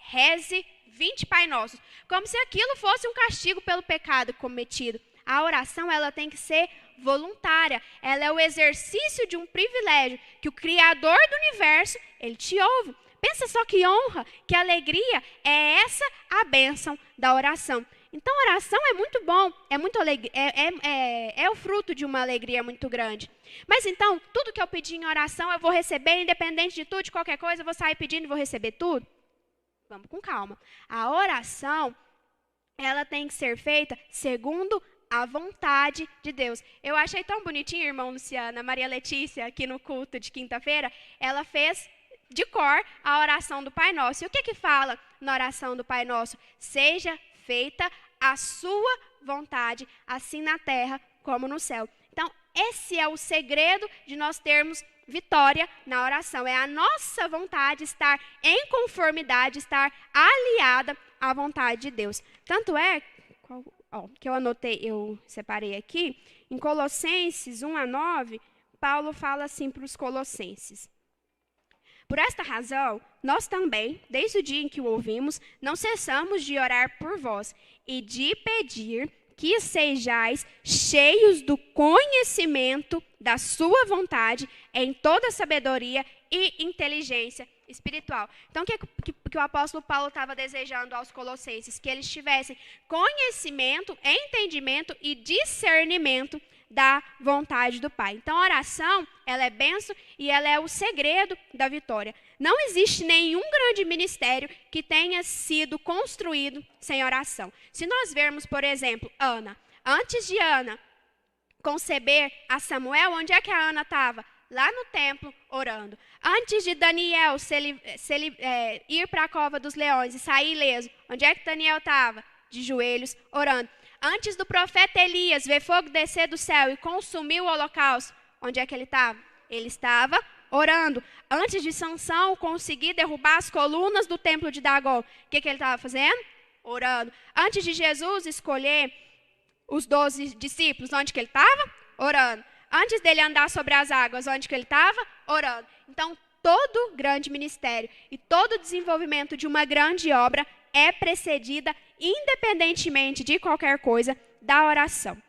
reze 20 Pai Nossos. Como se aquilo fosse um castigo pelo pecado cometido. A oração, ela tem que ser voluntária. Ela é o exercício de um privilégio que o Criador do universo, ele te ouve. Pensa só que honra, que alegria. É essa a bênção da oração. Então, a oração é muito bom, é o fruto de uma alegria muito grande. Mas então, tudo que eu pedir em oração, eu vou receber, independente de tudo, de qualquer coisa, eu vou sair pedindo e vou receber tudo? Vamos com calma. A oração, ela tem que ser feita segundo a vontade de Deus. Eu achei tão bonitinho, irmão Luciana, Maria Letícia, aqui no culto de quinta-feira, ela fez de cor a oração do Pai Nosso. E o que fala na oração do Pai Nosso? Seja feita a sua vontade, assim na terra como no céu. Então, esse é o segredo de nós termos vitória na oração. É a nossa vontade estar em conformidade, estar aliada à vontade de Deus. Tanto é que eu separei aqui, em Colossenses 1-9, Paulo fala assim para os colossenses. Por esta razão, nós também, desde o dia em que o ouvimos, não cessamos de orar por vós e de pedir que sejais cheios do conhecimento da sua vontade em toda sabedoria e inteligência espiritual. Então, o que o apóstolo Paulo estava desejando aos colossenses? Que eles tivessem conhecimento, entendimento e discernimento da vontade do Pai. Então, a oração, ela é bênção e ela é o segredo da vitória. Não existe nenhum grande ministério que tenha sido construído sem oração. Se nós vermos, por exemplo, Ana. Antes de Ana conceber a Samuel, onde é que a Ana estava? Lá no templo, orando. Antes de Daniel ir para a cova dos leões e sair ileso, onde é que Daniel estava? De joelhos, orando. Antes do profeta Elias ver fogo descer do céu e consumir o holocausto, onde é que ele estava? Ele estava orando. Antes de Sansão conseguir derrubar as colunas do templo de Dagom, o que ele estava fazendo? Orando. Antes de Jesus escolher os 12 discípulos, onde que ele estava? Orando. Antes dele andar sobre as águas, onde que ele estava? Orando. Então, todo grande ministério e todo desenvolvimento de uma grande obra é precedida, independentemente de qualquer coisa, da oração.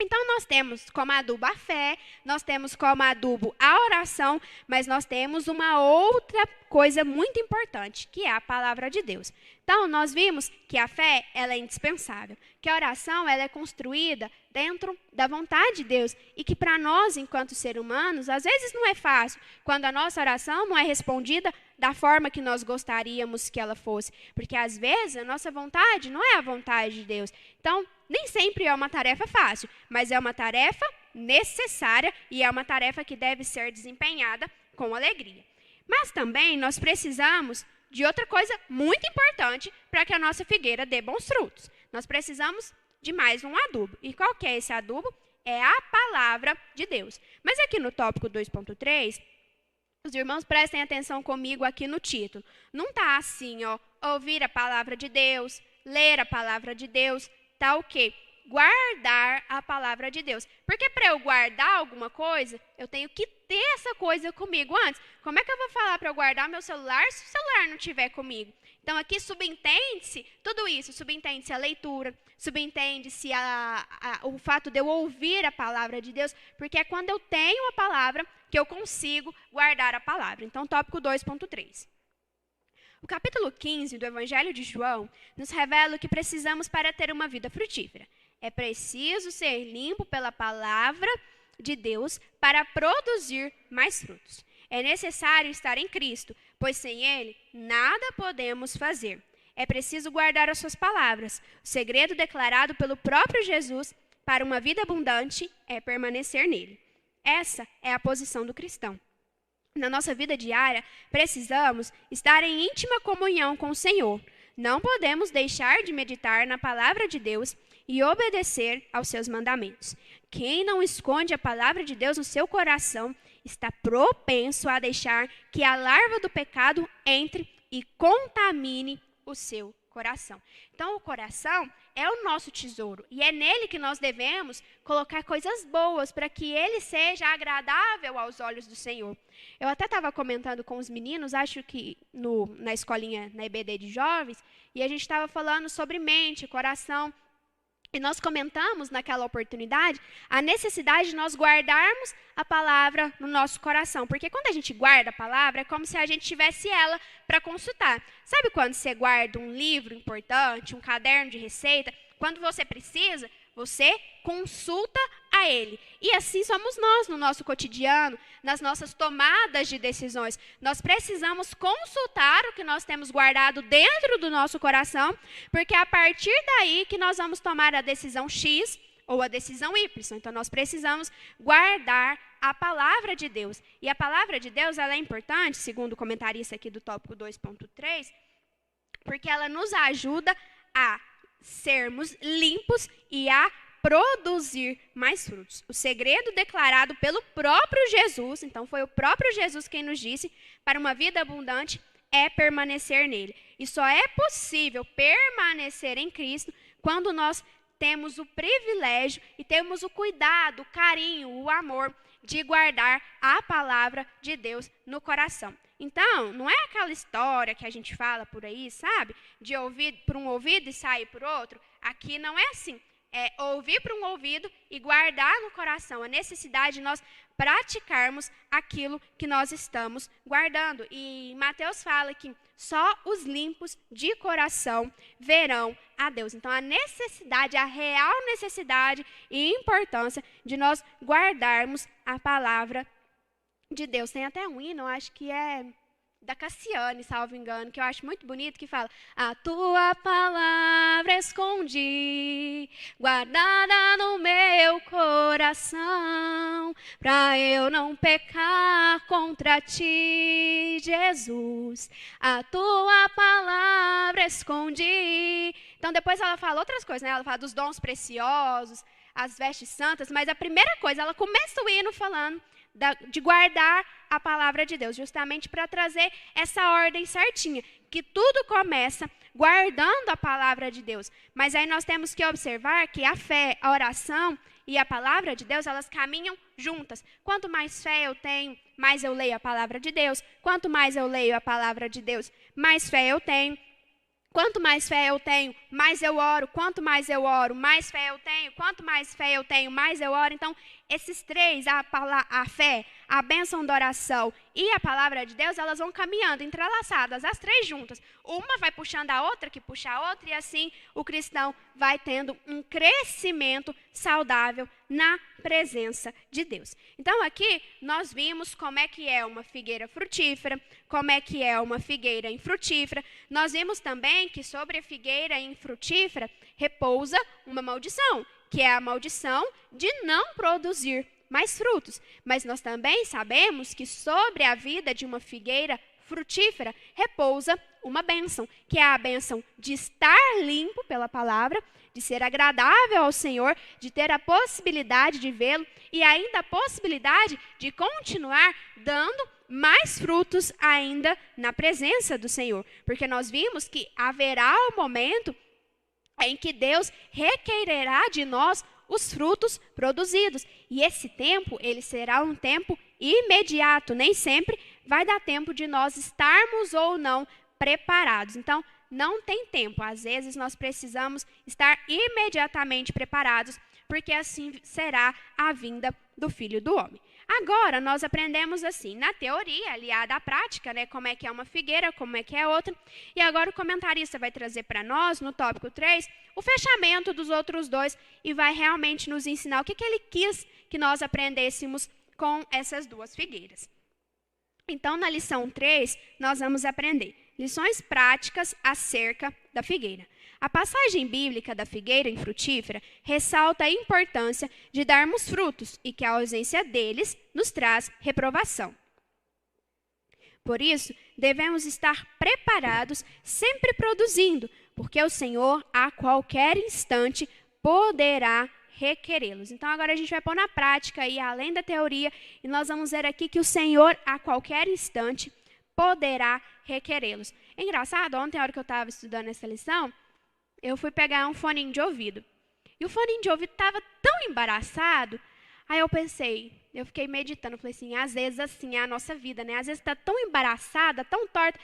Então, nós temos como adubo a fé, nós temos como adubo a oração, mas nós temos uma outra coisa muito importante, que é a palavra de Deus. Então, nós vimos que a fé ela é indispensável, que a oração ela é construída dentro da vontade de Deus e que para nós, enquanto seres humanos, às vezes não é fácil, quando a nossa oração não é respondida da forma que nós gostaríamos que ela fosse, porque às vezes a nossa vontade não é a vontade de Deus. Então, nem sempre é uma tarefa fácil, mas é uma tarefa necessária e é uma tarefa que deve ser desempenhada com alegria. Mas também nós precisamos de outra coisa muito importante para que a nossa figueira dê bons frutos. Nós precisamos de mais um adubo. E qual que é esse adubo? É a palavra de Deus. Mas aqui no tópico 2.3, os irmãos prestem atenção comigo aqui no título. Não está assim, ó, ouvir a palavra de Deus, ler a palavra de Deus, tá o quê? Guardar a palavra de Deus. Porque para eu guardar alguma coisa, eu tenho que ter essa coisa comigo antes. Como é que eu vou falar para eu guardar meu celular se o celular não estiver comigo? Então, aqui subentende-se tudo isso. Subentende-se a leitura, subentende-se o fato de eu ouvir a palavra de Deus, porque é quando eu tenho a palavra que eu consigo guardar a palavra. Então, tópico 2.3. O capítulo 15 do Evangelho de João nos revela o que precisamos para ter uma vida frutífera. É preciso ser limpo pela palavra de Deus para produzir mais frutos. É necessário estar em Cristo, pois sem Ele nada podemos fazer. É preciso guardar as suas palavras. O segredo declarado pelo próprio Jesus para uma vida abundante é permanecer nele. Essa é a posição do cristão. Na nossa vida diária, precisamos estar em íntima comunhão com o Senhor. Não podemos deixar de meditar na palavra de Deus e obedecer aos seus mandamentos. Quem não esconde a palavra de Deus no seu coração está propenso a deixar que a larva do pecado entre e contamine o seu coração. Então, o coração é o nosso tesouro e é nele que nós devemos colocar coisas boas para que ele seja agradável aos olhos do Senhor. Eu até estava comentando com os meninos, acho que na escolinha, na EBD de jovens, e a gente estava falando sobre mente, coração. E nós comentamos naquela oportunidade a necessidade de nós guardarmos a palavra no nosso coração. Porque quando a gente guarda a palavra, é como se a gente tivesse ela para consultar. Sabe quando você guarda um livro importante, um caderno de receita? Quando você precisa, você consulta a ele. E assim somos nós no nosso cotidiano, nas nossas tomadas de decisões. Nós precisamos consultar o que nós temos guardado dentro do nosso coração, porque é a partir daí que nós vamos tomar a decisão X ou a decisão Y. Então, nós precisamos guardar a palavra de Deus. E a palavra de Deus ela é importante, segundo o comentarista aqui do tópico 2.3, porque ela nos ajuda a sermos limpos e a produzir mais frutos. O segredo declarado pelo próprio Jesus, então foi o próprio Jesus quem nos disse, para uma vida abundante é permanecer nele. E só é possível permanecer em Cristo quando nós temos o privilégio e temos o cuidado, o carinho, o amor de guardar a palavra de Deus no coração. Então, não é aquela história que a gente fala por aí, sabe? De ouvir por um ouvido e sair por outro. Aqui não é assim. É ouvir por um ouvido e guardar no coração. A necessidade de nós praticarmos aquilo que nós estamos guardando. E Mateus fala que só os limpos de coração verão a Deus. Então, a necessidade, a real necessidade e importância de nós guardarmos a palavra de Deus. Tem até um hino, acho que é da Cassiane, salvo engano, que eu acho muito bonito, que fala: a tua palavra escondi, guardada no meu coração, para eu não pecar contra ti, Jesus. A tua palavra escondi. Então, depois ela fala outras coisas, né? Ela fala dos dons preciosos, as vestes santas, mas a primeira coisa, ela começa o hino falando de guardar a palavra de Deus, justamente para trazer essa ordem certinha, que tudo começa guardando a palavra de Deus. Mas aí nós temos que observar que a fé, a oração e a palavra de Deus, elas caminham juntas. Quanto mais fé eu tenho, mais eu leio a palavra de Deus. Quanto mais eu leio a palavra de Deus, mais fé eu tenho. Quanto mais fé eu tenho, mais eu oro. Quanto mais eu oro, mais fé eu tenho. Quanto mais fé eu tenho, mais eu oro. Então, esses três, a fé, a bênção da oração e a palavra de Deus, elas vão caminhando, entrelaçadas, as três juntas. Uma vai puxando a outra, que puxa a outra, e assim o cristão vai tendo um crescimento saudável na presença de Deus. Então, aqui nós vimos como é que é uma figueira frutífera, como é que é uma figueira infrutífera. Nós vimos também que sobre a figueira infrutífera repousa uma maldição, que é a maldição de não produzir mais frutos. Mas nós também sabemos que sobre a vida de uma figueira frutífera repousa uma bênção, que é a bênção de estar limpo pela palavra, de ser agradável ao Senhor, de ter a possibilidade de vê-lo e ainda a possibilidade de continuar dando mais frutos ainda na presença do Senhor. Porque nós vimos que haverá um momento em que Deus requererá de nós os frutos produzidos. E esse tempo, ele será um tempo imediato. Nem sempre vai dar tempo de nós estarmos ou não preparados. Então, não tem tempo. Às vezes, nós precisamos estar imediatamente preparados, porque assim será a vinda do Filho do Homem. Agora, nós aprendemos assim, na teoria, aliada à prática, né, como é que é uma figueira, como é que é outra. E agora o comentarista vai trazer para nós, no tópico 3, o fechamento dos outros dois e vai realmente nos ensinar o que ele quis que nós aprendêssemos com essas duas figueiras. Então, na lição 3, nós vamos aprender lições práticas acerca da figueira. A passagem bíblica da figueira infrutífera ressalta a importância de darmos frutos e que a ausência deles nos traz reprovação. Por isso, devemos estar preparados, sempre produzindo, porque o Senhor, a qualquer instante, poderá requerê-los. Então, agora a gente vai pôr na prática, aí, além da teoria, e nós vamos ver aqui que o Senhor, a qualquer instante, poderá requerê-los. É engraçado, ontem, a hora que eu estava estudando essa lição, eu fui pegar um foninho de ouvido. E o foninho de ouvido estava tão embaraçado, aí eu fiquei meditando, falei assim, às vezes assim é a nossa vida, né? Às vezes está tão embaraçada, tão torta.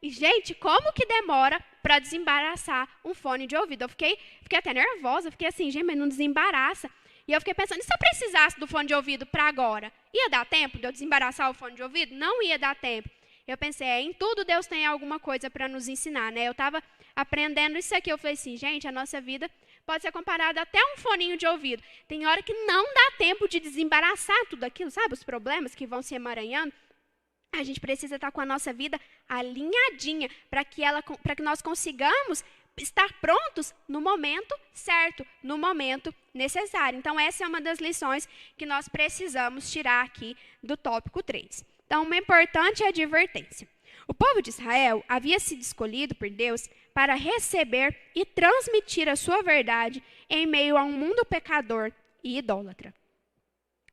E, gente, como que demora para desembaraçar um fone de ouvido? Eu fiquei até nervosa, fiquei assim, gente, mas não desembaraça. E eu fiquei pensando, e se eu precisasse do fone de ouvido para agora? Ia dar tempo de eu desembaraçar o fone de ouvido? Não ia dar tempo. Eu pensei, em tudo Deus tem alguma coisa para nos ensinar, né? Eu estava aprendendo isso aqui, eu falei assim, gente, a nossa vida pode ser comparada até a um foninho de ouvido. Tem hora que não dá tempo de desembaraçar tudo aquilo, sabe? Os problemas que vão se emaranhando. A gente precisa estar com a nossa vida alinhadinha para que nós consigamos estar prontos no momento certo, no momento necessário. Então, essa é uma das lições que nós precisamos tirar aqui do tópico 3. Então, uma importante advertência. O povo de Israel havia sido escolhido por Deus para receber e transmitir a sua verdade em meio a um mundo pecador e idólatra.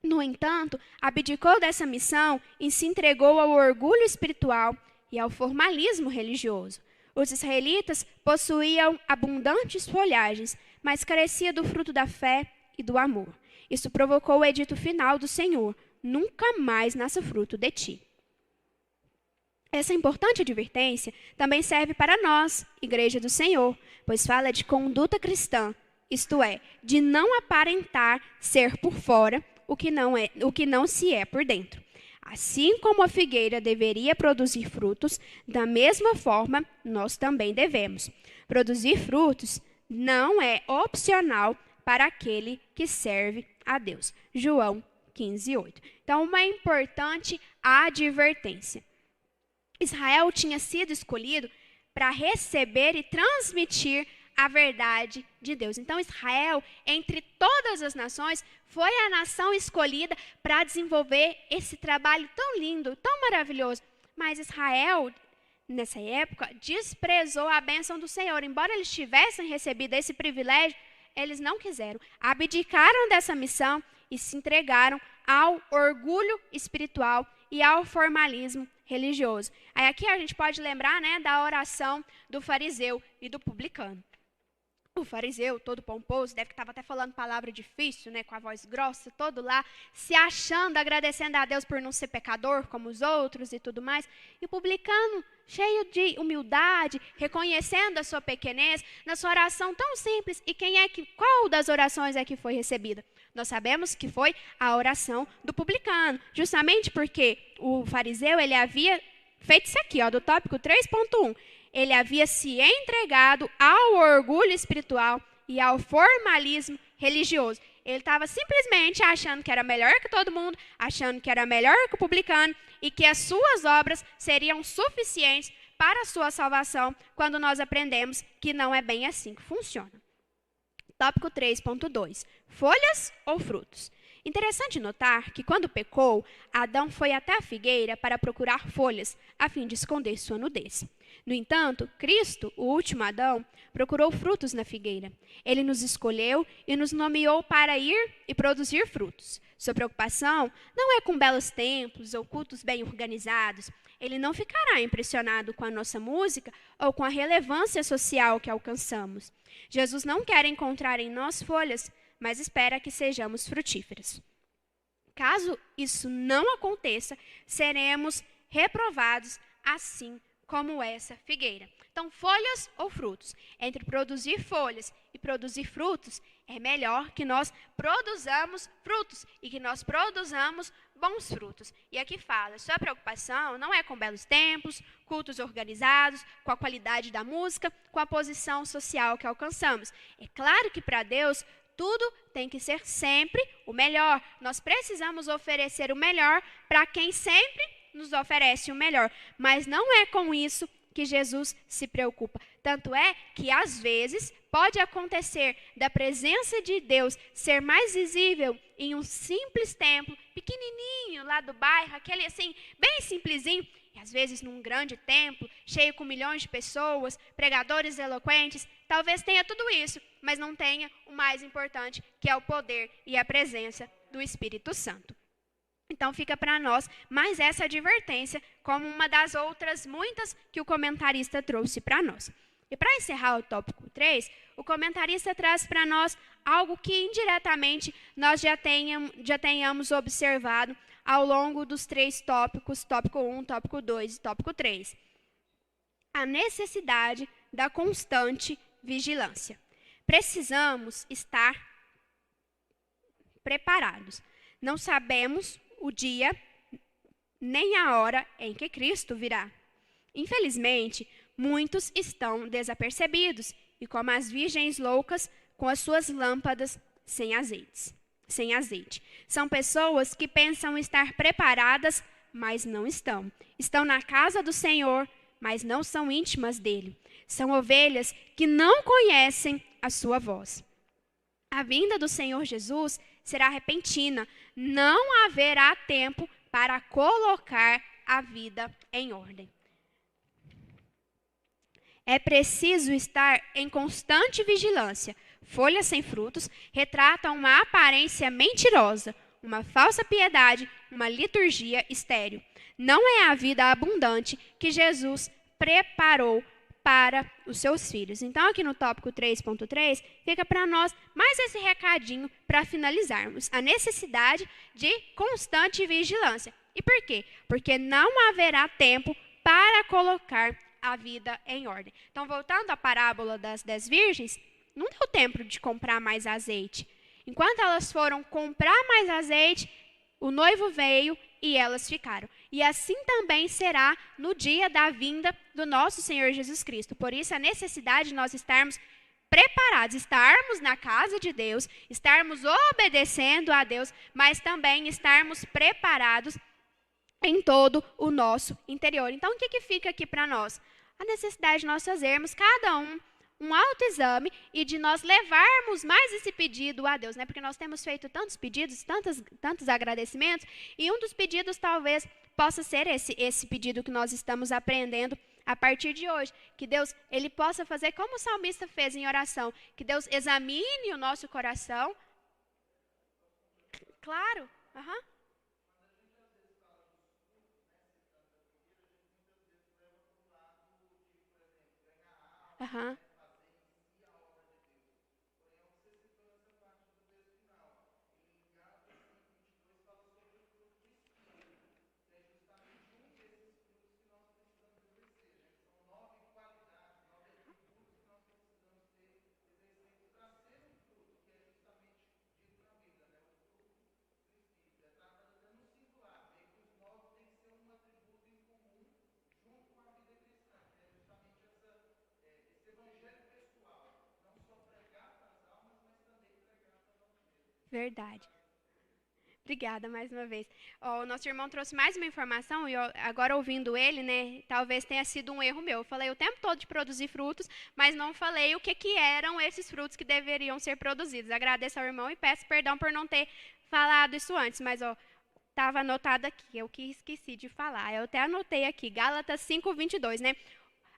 No entanto, abdicou dessa missão e se entregou ao orgulho espiritual e ao formalismo religioso. Os israelitas possuíam abundantes folhagens, mas carecia do fruto da fé e do amor. Isso provocou o edito final do Senhor: nunca mais nasça fruto de ti. Essa importante advertência também serve para nós, Igreja do Senhor, pois fala de conduta cristã, isto é, de não aparentar ser por fora o que não se é por dentro. Assim como a figueira deveria produzir frutos, da mesma forma nós também devemos. Produzir frutos não é opcional para aquele que serve a Deus. João 15:8. Então, uma importante advertência. Israel tinha sido escolhido para receber e transmitir a verdade de Deus. Então, Israel, entre todas as nações, foi a nação escolhida para desenvolver esse trabalho tão lindo, tão maravilhoso. Mas Israel, nessa época, desprezou a bênção do Senhor. Embora eles tivessem recebido esse privilégio, eles não quiseram. Abdicaram dessa missão e se entregaram ao orgulho espiritual e ao formalismo religioso. Aí aqui a gente pode lembrar, né, da oração do fariseu e do publicano. O fariseu, todo pomposo, deve que estava até falando palavra difícil, né, com a voz grossa, todo lá, se achando, agradecendo a Deus por não ser pecador como os outros e tudo mais. E o publicano, cheio de humildade, reconhecendo a sua pequenez, na sua oração tão simples. E qual das orações é que foi recebida? Nós sabemos que foi a oração do publicano, justamente porque o fariseu, ele havia feito isso aqui, ó, do tópico 3.1. Ele havia se entregado ao orgulho espiritual e ao formalismo religioso. Ele estava simplesmente achando que era melhor que todo mundo, achando que era melhor que o publicano e que as suas obras seriam suficientes para a sua salvação, quando nós aprendemos que não é bem assim que funciona. Tópico 3.2. Folhas ou frutos? Interessante notar que, quando pecou, Adão foi até a figueira para procurar folhas, a fim de esconder sua nudez. No entanto, Cristo, o último Adão, procurou frutos na figueira. Ele nos escolheu e nos nomeou para ir e produzir frutos. Sua preocupação não é com belos templos ou cultos bem organizados. Ele não ficará impressionado com a nossa música ou com a relevância social que alcançamos. Jesus não quer encontrar em nós folhas, mas espera que sejamos frutíferos. Caso isso não aconteça, seremos reprovados assim como essa figueira. Então, folhas ou frutos? Entre produzir folhas e produzir frutos, é melhor que nós produzamos frutos e que nós produzamos bons frutos. E aqui fala, sua preocupação não é com belos templos, cultos organizados, com a qualidade da música, com a posição social que alcançamos. É claro que para Deus, tudo tem que ser sempre o melhor. Nós precisamos oferecer o melhor para quem sempre nos oferece o melhor. Mas não é com isso que Jesus se preocupa. Tanto é que, às vezes, pode acontecer da presença de Deus ser mais visível em um simples templo, pequenininho, lá do bairro, aquele assim, bem simplesinho, e às vezes num grande templo, cheio com milhões de pessoas, pregadores eloquentes. Talvez tenha tudo isso, mas não tenha o mais importante, que é o poder e a presença do Espírito Santo. Então fica para nós mais essa advertência, como uma das outras muitas que o comentarista trouxe para nós. E para encerrar o tópico 3, o comentarista traz para nós algo que indiretamente nós já tenhamos observado ao longo dos 3 tópicos, tópico 1, tópico 2 e tópico 3. A necessidade da constante vigilância. Precisamos estar preparados. Não sabemos o dia nem a hora em que Cristo virá. Infelizmente, muitos estão desapercebidos e como as virgens loucas com as suas lâmpadas sem azeite. São pessoas que pensam estar preparadas, mas não estão. Estão na casa do Senhor, mas não são íntimas dele. São ovelhas que não conhecem a sua voz. A vinda do Senhor Jesus será repentina. Não haverá tempo para colocar a vida em ordem. É preciso estar em constante vigilância. Folhas sem frutos retratam uma aparência mentirosa, uma falsa piedade, uma liturgia estéril. Não é a vida abundante que Jesus preparou para os seus filhos. Então, aqui no tópico 3.3, fica para nós mais esse recadinho para finalizarmos. A necessidade de constante vigilância. E por quê? Porque não haverá tempo para colocar a vida em ordem. Então, voltando à parábola das 10 virgens, não deu tempo de comprar mais azeite. Enquanto elas foram comprar mais azeite, o noivo veio e elas ficaram. E assim também será no dia da vinda do nosso Senhor Jesus Cristo. Por isso, a necessidade de nós estarmos preparados, estarmos na casa de Deus, estarmos obedecendo a Deus, mas também estarmos preparados em todo o nosso interior. Então, o que fica aqui para nós? A necessidade de nós fazermos, cada um autoexame e de nós levarmos mais esse pedido a Deus, né? Porque nós temos feito tantos pedidos, tantos agradecimentos, e um dos pedidos talvez possa ser esse pedido que nós estamos aprendendo a partir de hoje, que Deus ele possa fazer como o salmista fez em oração, que Deus examine o nosso coração. Claro, Aham. Verdade. Obrigada mais uma vez. Ó, o nosso irmão trouxe mais uma informação e agora ouvindo ele, né, talvez tenha sido um erro meu. Eu falei o tempo todo de produzir frutos, mas não falei o que eram esses frutos que deveriam ser produzidos. Agradeço ao irmão e peço perdão por não ter falado isso antes, mas ó, estava anotado aqui, eu que esqueci de falar. Eu até anotei aqui, Gálatas 5:22, né?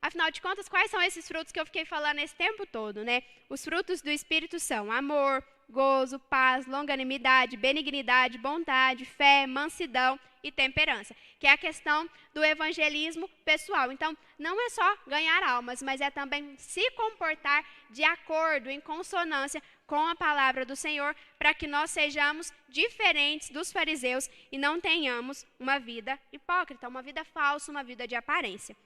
Afinal de contas, quais são esses frutos que eu fiquei falando esse tempo todo, né? Os frutos do Espírito são amor, gozo, paz, longanimidade, benignidade, bondade, fé, mansidão e temperança, que é a questão do evangelismo pessoal. Então, não é só ganhar almas, mas é também se comportar de acordo, em consonância com a palavra do Senhor, para que nós sejamos diferentes dos fariseus e não tenhamos uma vida hipócrita, uma vida falsa, uma vida de aparência.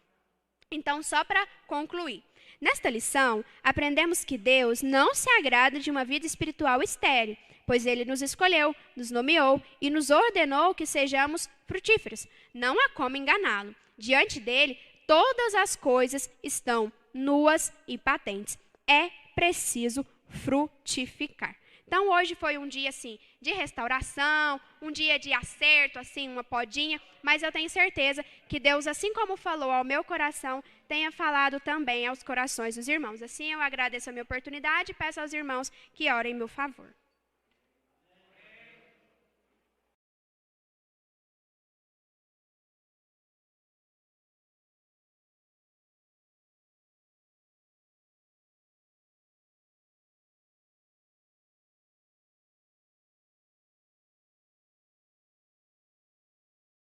Então, só para concluir, nesta lição, aprendemos que Deus não se agrada de uma vida espiritual estéril, pois Ele nos escolheu, nos nomeou e nos ordenou que sejamos frutíferos. Não há como enganá-lo. Diante dele, todas as coisas estão nuas e patentes. É preciso frutificar. Então, hoje foi um dia, assim, de restauração, um dia de acerto, assim, uma podinha, mas eu tenho certeza que Deus, assim como falou ao meu coração, tenha falado também aos corações dos irmãos. Assim, eu agradeço a minha oportunidade e peço aos irmãos que orem em meu favor.